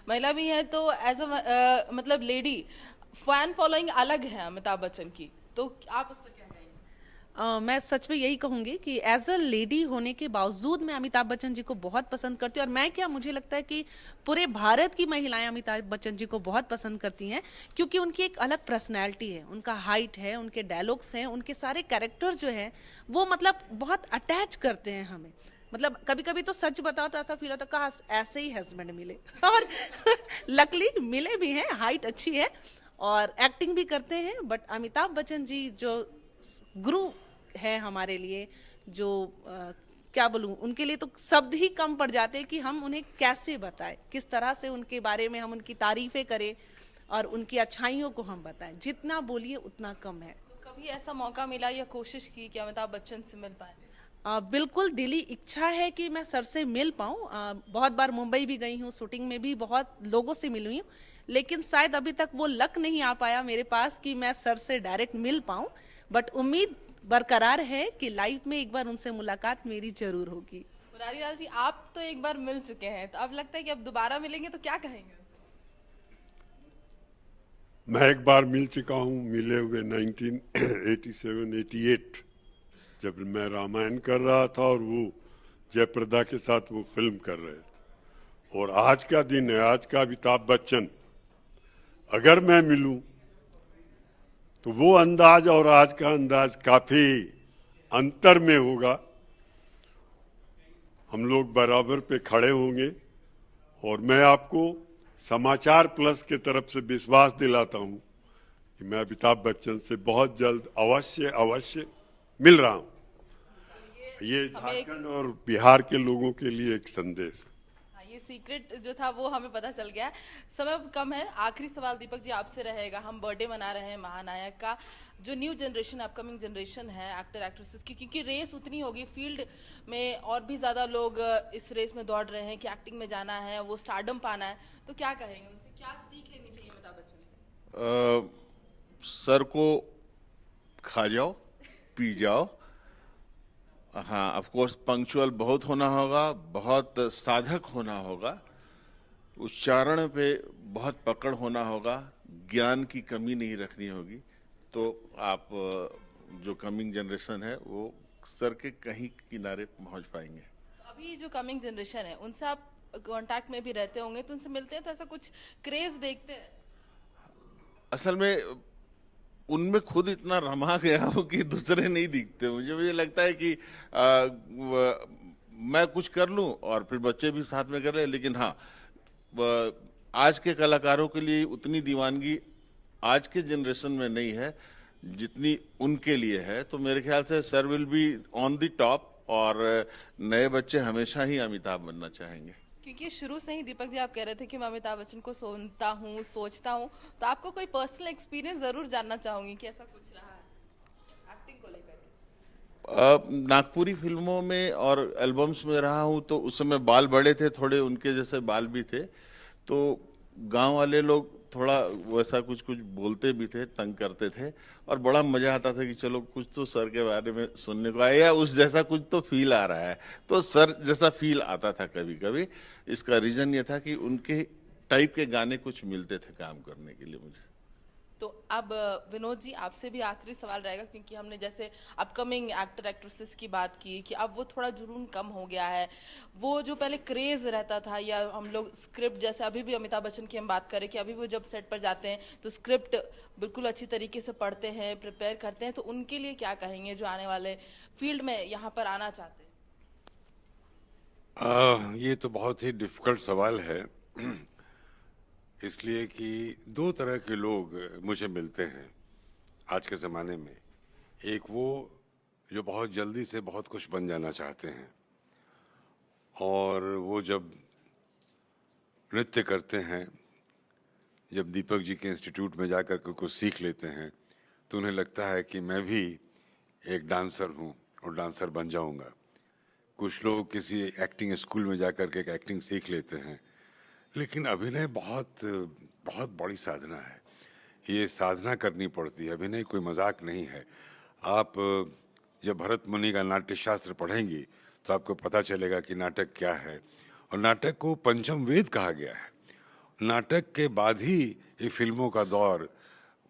S7: महिला भी हैं, तो एज अ मतलब लेडी फैन फॉलोइंग अलग है अमिताभ बच्चन की, तो आप उस पर क्या कहेंगे?
S14: मैं सच में यही कहूंगी कि एज अ लेडी होने के बावजूद मैं अमिताभ बच्चन जी को बहुत पसंद करती हूँ। और मैं क्या, मुझे लगता है कि पूरे भारत की महिलाएं अमिताभ बच्चन जी को बहुत पसंद करती हैं, क्योंकि उनकी एक अलग पर्सनैलिटी है, उनका हाइट है, उनके डायलॉग्स हैं, उनके सारे कैरेक्टर जो हैं वो मतलब बहुत अटैच करते हैं हमें। मतलब कभी कभी तो सच बताओ तो ऐसा फील होता है काश ऐसे ही हस्बैंड मिले, और लकली मिले भी हैं, हाइट अच्छी है और एक्टिंग भी करते हैं। बट अमिताभ बच्चन जी जो गुरु है हमारे लिए, जो क्या बोलूं, उनके लिए तो शब्द ही कम पड़ जाते हैं कि हम उन्हें कैसे बताएं, किस तरह से उनके बारे में हम उनकी तारीफें करें और उनकी अच्छाइयों को हम बताएं। जितना बोलिए उतना कम है।
S7: तो कभी ऐसा मौका मिला या कोशिश की कि अमिताभ बच्चन से मिल पाए?
S14: बिल्कुल दिली इच्छा है कि मैं सर से मिल पाऊँ। बहुत बार मुंबई भी गई हूँ, शूटिंग में भी बहुत लोगों से मिली हूँ, लेकिन शायद अभी तक वो लक नहीं आ पाया मेरे पास कि मैं सर से डायरेक्ट मिल पाऊँ। बट उम्मीद बरकरार है कि लाइफ में एक बार उनसे मुलाकात मेरी जरूर होगी।
S7: मुरारी लाल जी, आप तो एक बार मिल चुके हैं, तो अब लगता है कि अब दोबारा मिलेंगे तो क्या कहेंगे?
S8: मैं एक बार मिल चुका हूँ, मिले हुए 1987-88 जब मैं रामायण कर रहा था और वो जयप्रदा के साथ वो फिल्म कर रहे थे। और आज का दिन है, आज का अमिताभ बच्चन अगर मैं मिलूं तो वो अंदाज और आज का अंदाज काफी अंतर में होगा। हम लोग बराबर पे खड़े होंगे और मैं आपको समाचार प्लस के तरफ से विश्वास दिलाता हूं कि मैं अमिताभ बच्चन से बहुत जल्द अवश्य मिल रहा हूं। ये झारखंड और बिहार के लोगों के लिए एक संदेश है।
S7: ये सीक्रेट जो था वो हमें पता चल गया। समय कम है, आखिरी सवाल दीपक जी आपसे रहेगा। हम बर्थडे मना रहे हैं महानायक का, जो न्यू जनरेशन अपकमिंग जनरेशन है एक्टर एक्ट्रेसेस की, क्योंकि रेस उतनी होगी फील्ड में और भी ज़्यादा लोग इस रेस में दौड़ रहे हैं कि एक्टिंग में जाना है, वो स्टारडम पाना है, तो क्या कहेंगे उनसे, क्या सीख लेनी चाहिए अमिताभ बच्चन से?
S9: सर को खा जाओ, पी जाओ। हाँ, ऑफ कोर्स पंक्चुअल बहुत होना होगा, बहुत साधक होना होगा, उच्चारण पे बहुत पकड़ होना होगा, ज्ञान की कमी नहीं रखनी होगी, तो आप जो कमिंग जनरेशन है वो सर के कहीं किनारे पहुंच पाएंगे।
S7: अभी जो कमिंग जनरेशन है उनसे आप कांटेक्ट में भी रहते होंगे, तो उनसे मिलते हैं तो ऐसा कुछ क्रेज देखते हैं?
S9: असल में उनमें खुद इतना रमा गया हूँ कि दूसरे नहीं दिखते। मुझे लगता है कि मैं कुछ कर लूँ और फिर बच्चे भी साथ में कर ले, लेकिन हाँ, आज के कलाकारों के लिए उतनी दीवानगी आज के जनरेशन में नहीं है जितनी उनके लिए है। तो मेरे ख्याल से sir will be on the top और नए बच्चे हमेशा ही अमिताभ बनना चाहेंगे।
S7: क्योंकि शुरू से ही दीपक जी आप कह रहे थे कि मैं अमिताभ बच्चन को सुनता हूँ, सोचता हूँ, तो आपको कोई पर्सनल एक्सपीरियंस जरूर जानना चाहूंगी कि ऐसा कुछ रहा है एक्टिंग को लेकर?
S9: नागपुरी फिल्मों में और एल्बम्स में रहा हूँ, तो उस समय बाल बड़े थे, थोड़े उनके जैसे बाल भी थे, तो गांव वाले लोग थोड़ा वैसा कुछ कुछ बोलते भी थे, तंग करते थे, और बड़ा मजा आता था कि चलो कुछ तो सर के बारे में सुनने को आया, या उस जैसा कुछ तो फील आ रहा है। तो सर जैसा फील आता था कभी कभी। इसका रीजन ये था कि उनके टाइप के गाने कुछ मिलते थे काम करने के लिए मुझे।
S7: तो अब विनोद जी आपसे भी आखिरी सवाल रहेगा, क्योंकि हमने जैसे अपकमिंग एक्टर एक्ट्रेसेस की बात की कि अब वो थोड़ा जुनून कम हो गया है, वो जो पहले क्रेज रहता था, या हम लोग स्क्रिप्ट, जैसे अभी भी अमिताभ बच्चन की हम बात करें कि अभी वो जब सेट पर जाते हैं तो स्क्रिप्ट बिल्कुल अच्छी तरीके से पढ़ते हैं, प्रिपेयर करते हैं, तो उनके लिए क्या कहेंगे जो आने वाले फील्ड में यहाँ पर आना चाहते हैं?
S10: ये तो बहुत ही डिफिकल्ट सवाल है, इसलिए कि दो तरह के लोग मुझे मिलते हैं आज के ज़माने में। एक वो जो बहुत जल्दी से बहुत कुछ बन जाना चाहते हैं, और वो जब नृत्य करते हैं, जब दीपक जी के इंस्टीट्यूट में जाकर के कुछ सीख लेते हैं, तो उन्हें लगता है कि मैं भी एक डांसर हूँ और डांसर बन जाऊँगा। कुछ लोग किसी एक्टिंग स्कूल में जाकर के एक एक्टिंग सीख लेते हैं, लेकिन अभिनय बहुत बहुत बड़ी साधना है, ये साधना करनी पड़ती है। अभिनय कोई मजाक नहीं है। आप जब भरत मुनि का नाट्य शास्त्र पढ़ेंगी तो आपको पता चलेगा कि नाटक क्या है, और नाटक को पंचम वेद कहा गया है। नाटक के बाद ही ये फिल्मों का दौर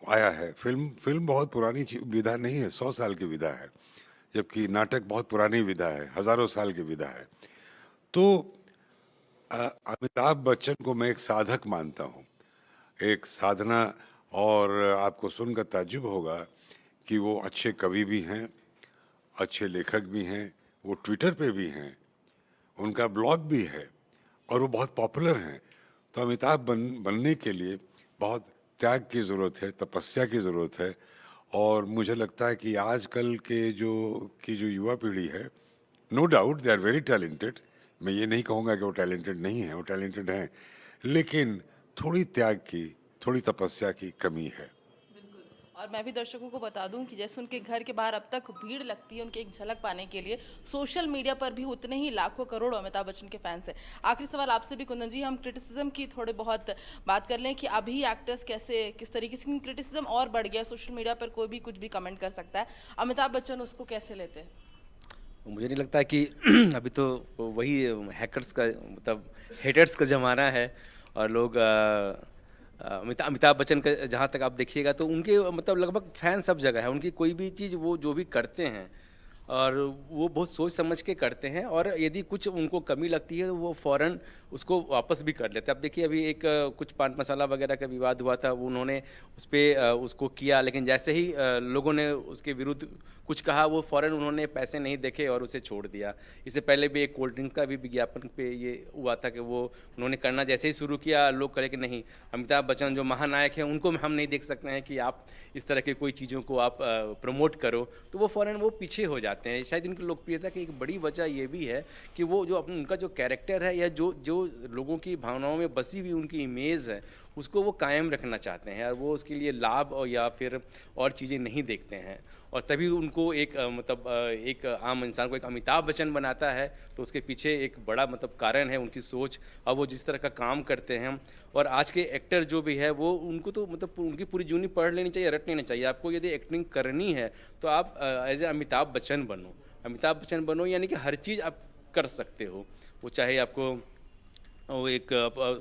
S10: आया है। फिल्म बहुत पुरानी विधा नहीं है, 100 साल की विधा है, जबकि नाटक बहुत पुरानी विधा है, हजारों साल की विधा है। तो अमिताभ बच्चन को मैं एक साधक मानता हूँ, एक साधना। और आपको सुनकर ताज्जुब होगा कि वो अच्छे कवि भी हैं, अच्छे लेखक भी हैं, वो ट्विटर पे भी हैं, उनका ब्लॉग भी है, और वो बहुत पॉपुलर हैं। तो अमिताभ बनने के लिए बहुत त्याग की ज़रूरत है, तपस्या की ज़रूरत है। और मुझे लगता है कि आजकल के जो युवा पीढ़ी है, no doubt they are very talented. मैं ये नहीं कहूँगा कि वो टैलेंटेड नहीं है, वो टैलेंटेड हैं, लेकिन थोड़ी त्याग की, थोड़ी तपस्या की कमी है।
S7: और मैं भी दर्शकों को बता दूं कि जैसे उनके घर के बाहर अब तक भीड़ लगती है उनकी एक झलक पाने के लिए, सोशल मीडिया पर भी उतने ही लाखों करोड़ों अमिताभ बच्चन के फैंस हैं। आखिरी सवाल आपसे भी कुंदन जी, हम क्रिटिसिज्म की थोड़े बहुत बात कर लें कि अभी एक्टर्स कैसे किस तरीके से, क्योंकि क्रिटिसिज्म और बढ़ गया, सोशल मीडिया पर कोई भी कुछ भी कमेंट कर सकता है, अमिताभ बच्चन उसको कैसे लेते हैं?
S11: मुझे नहीं लगता कि अभी तो वही हैकर्स का मतलब हेटर्स का ज़माना है और लोग अमिताभ बच्चन का जहाँ तक आप देखिएगा तो उनके मतलब लगभग फैन सब जगह है। उनकी कोई भी चीज़ वो जो भी करते हैं और वो बहुत सोच समझ के करते हैं और यदि कुछ उनको कमी लगती है तो वो फ़ौरन उसको वापस भी कर लेते हैं। अब देखिए अभी एक कुछ पान मसाला वगैरह का विवाद हुआ था, वो उन्होंने उस पर उसको किया, लेकिन जैसे ही लोगों ने उसके विरुद्ध कुछ कहा वो फ़ौरन उन्होंने पैसे नहीं देखे और उसे छोड़ दिया। इससे पहले भी एक कोल्ड ड्रिंक का भी विज्ञापन पे ये हुआ था कि वो उन्होंने करना जैसे ही शुरू किया लोग कहे कि नहीं, अमिताभ बच्चन जो महानायक हैं उनको हम नहीं देख सकते हैं कि आप इस तरह की कोई चीज़ों को आप प्रमोट करो, तो वो फ़ौरन वो पीछे हो जाते हैं। शायद इनकी लोकप्रियता की एक बड़ी वजह ये भी है कि वो जो उनका जो कैरेक्टर है या जो लोगों की भावनाओं में बसी हुई उनकी इमेज है उसको वो कायम रखना चाहते हैं और वो उसके लिए लाभ और या फिर और चीज़ें नहीं देखते हैं और तभी उनको एक मतलब एक आम इंसान को एक अमिताभ बच्चन बनाता है, तो उसके पीछे एक बड़ा मतलब कारण है उनकी सोच और वो जिस तरह का काम करते हैं। और आज के एक्टर जो भी है वो उनको तो मतलब उनकी पूरी जूनी पढ़ लेनी चाहिए, रट लेनी चाहिए। आपको यदि एक्टिंग करनी है तो आप एज ए अमिताभ बच्चन बनो, अमिताभ बच्चन बनो, यानी कि हर चीज़ आप कर सकते हो। वो चाहे आपको वो एक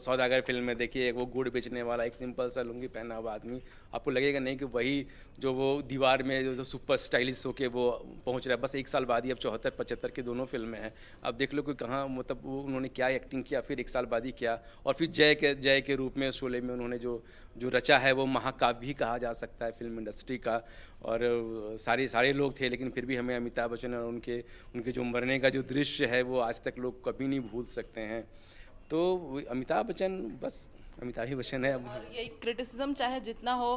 S11: सौदागर फिल्म में देखिए वो गुड़ बेचने वाला एक सिंपल सा लुंगी पहना हुआ आदमी, आपको लगेगा नहीं कि वही जो वो दीवार में जो सुपर स्टाइलिश होके वो पहुंच रहा है। बस 1 साल बाद ही अब 74-75 की दोनों फिल्में हैं, अब देख लो कि कहाँ मतलब वो उन्होंने क्या एक्टिंग किया, फिर 1 साल बाद ही किया। और फिर जय के रूप में शोले में उन्होंने जो रचा है वो महाकाव्य ही कहा जा सकता है फिल्म इंडस्ट्री का। और सारे लोग थे, लेकिन फिर भी हमें अमिताभ बच्चन और उनके जो मरने का जो दृश्य है वो आज तक लोग कभी नहीं भूल सकते हैं। तो अमिताभ बच्चन बस अमिताभ ही बच्चन है।
S7: और ये क्रिटिसिज्म चाहे जितना हो,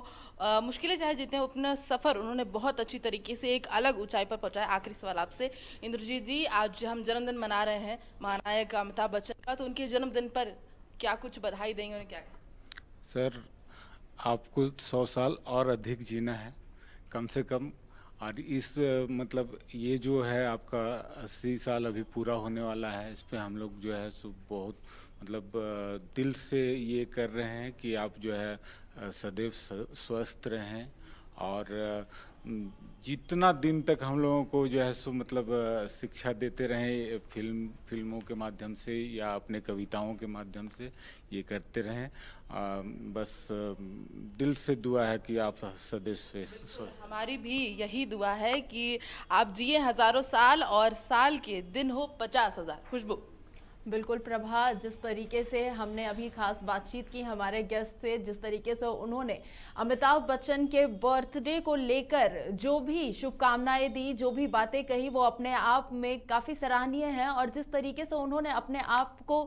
S7: मुश्किलें चाहे जितने हो, अपना सफ़र उन्होंने बहुत अच्छी तरीके से एक अलग ऊंचाई पर पहुंचाया। आखिरी सवाल आपसे इंद्रजीत जी, आज हम जन्मदिन मना रहे हैं महानायक अमिताभ बच्चन का, तो उनके जन्मदिन पर क्या कुछ बधाई देंगे, उन्हें क्या?
S15: सर आपको 100 साल और अधिक जीना है कम से कम, और इस मतलब ये जो है आपका 80 साल अभी पूरा होने वाला है, इस पे हम लोग जो है सो बहुत मतलब दिल से ये कर रहे हैं कि आप जो है सदैव स्वस्थ रहें और जितना दिन तक हम लोगों को जो है सो मतलब शिक्षा देते रहें फिल्मों के माध्यम से या अपने कविताओं के माध्यम से, ये करते रहें। बस दिल से दुआ है कि आप सदैव स्वस्थ।
S7: हमारी भी यही दुआ है कि आप जिए हजारों साल और साल के दिन हो 50,000। खुशबू?
S1: बिल्कुल प्रभा, जिस तरीके से हमने अभी खास बातचीत की हमारे गेस्ट से, जिस तरीके से उन्होंने अमिताभ बच्चन के बर्थडे को लेकर जो भी शुभकामनाएं दी, जो भी बातें कही, वो अपने आप में काफ़ी सराहनीय है। और जिस तरीके से उन्होंने अपने आप को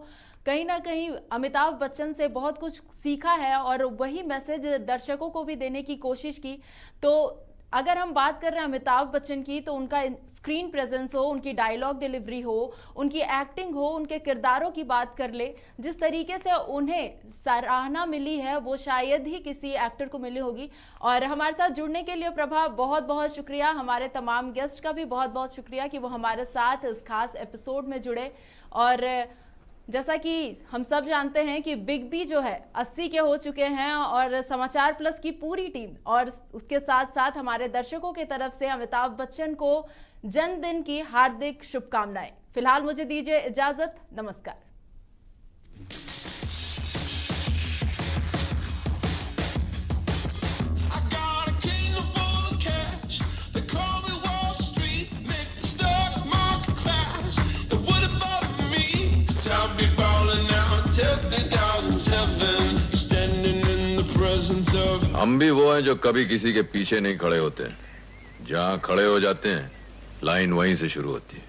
S1: कहीं ना कहीं अमिताभ बच्चन से बहुत कुछ सीखा है और वही मैसेज दर्शकों को भी देने की कोशिश की। तो अगर हम बात कर रहे हैं अमिताभ बच्चन की, तो उनका स्क्रीन प्रेजेंस हो, उनकी डायलॉग डिलीवरी हो, उनकी एक्टिंग हो, उनके किरदारों की बात कर ले, जिस तरीके से उन्हें सराहना मिली है वो शायद ही किसी एक्टर को मिली होगी। और हमारे साथ जुड़ने के लिए प्रभा बहुत बहुत शुक्रिया। हमारे तमाम गेस्ट का भी बहुत बहुत शुक्रिया कि वो हमारे साथ इस खास एपिसोड में जुड़े। और जैसा कि हम सब जानते हैं कि बिग बी जो है 80 के हो चुके हैं और समाचार प्लस की पूरी टीम और उसके साथ साथ हमारे दर्शकों की तरफ से अमिताभ बच्चन को जन्मदिन की हार्दिक शुभकामनाएं। फिलहाल मुझे दीजिए इजाजत, नमस्कार।
S2: हम भी वो हैं जो कभी किसी के पीछे नहीं खड़े होते, जहाँ खड़े हो जाते हैं लाइन वहीं से शुरू होती है।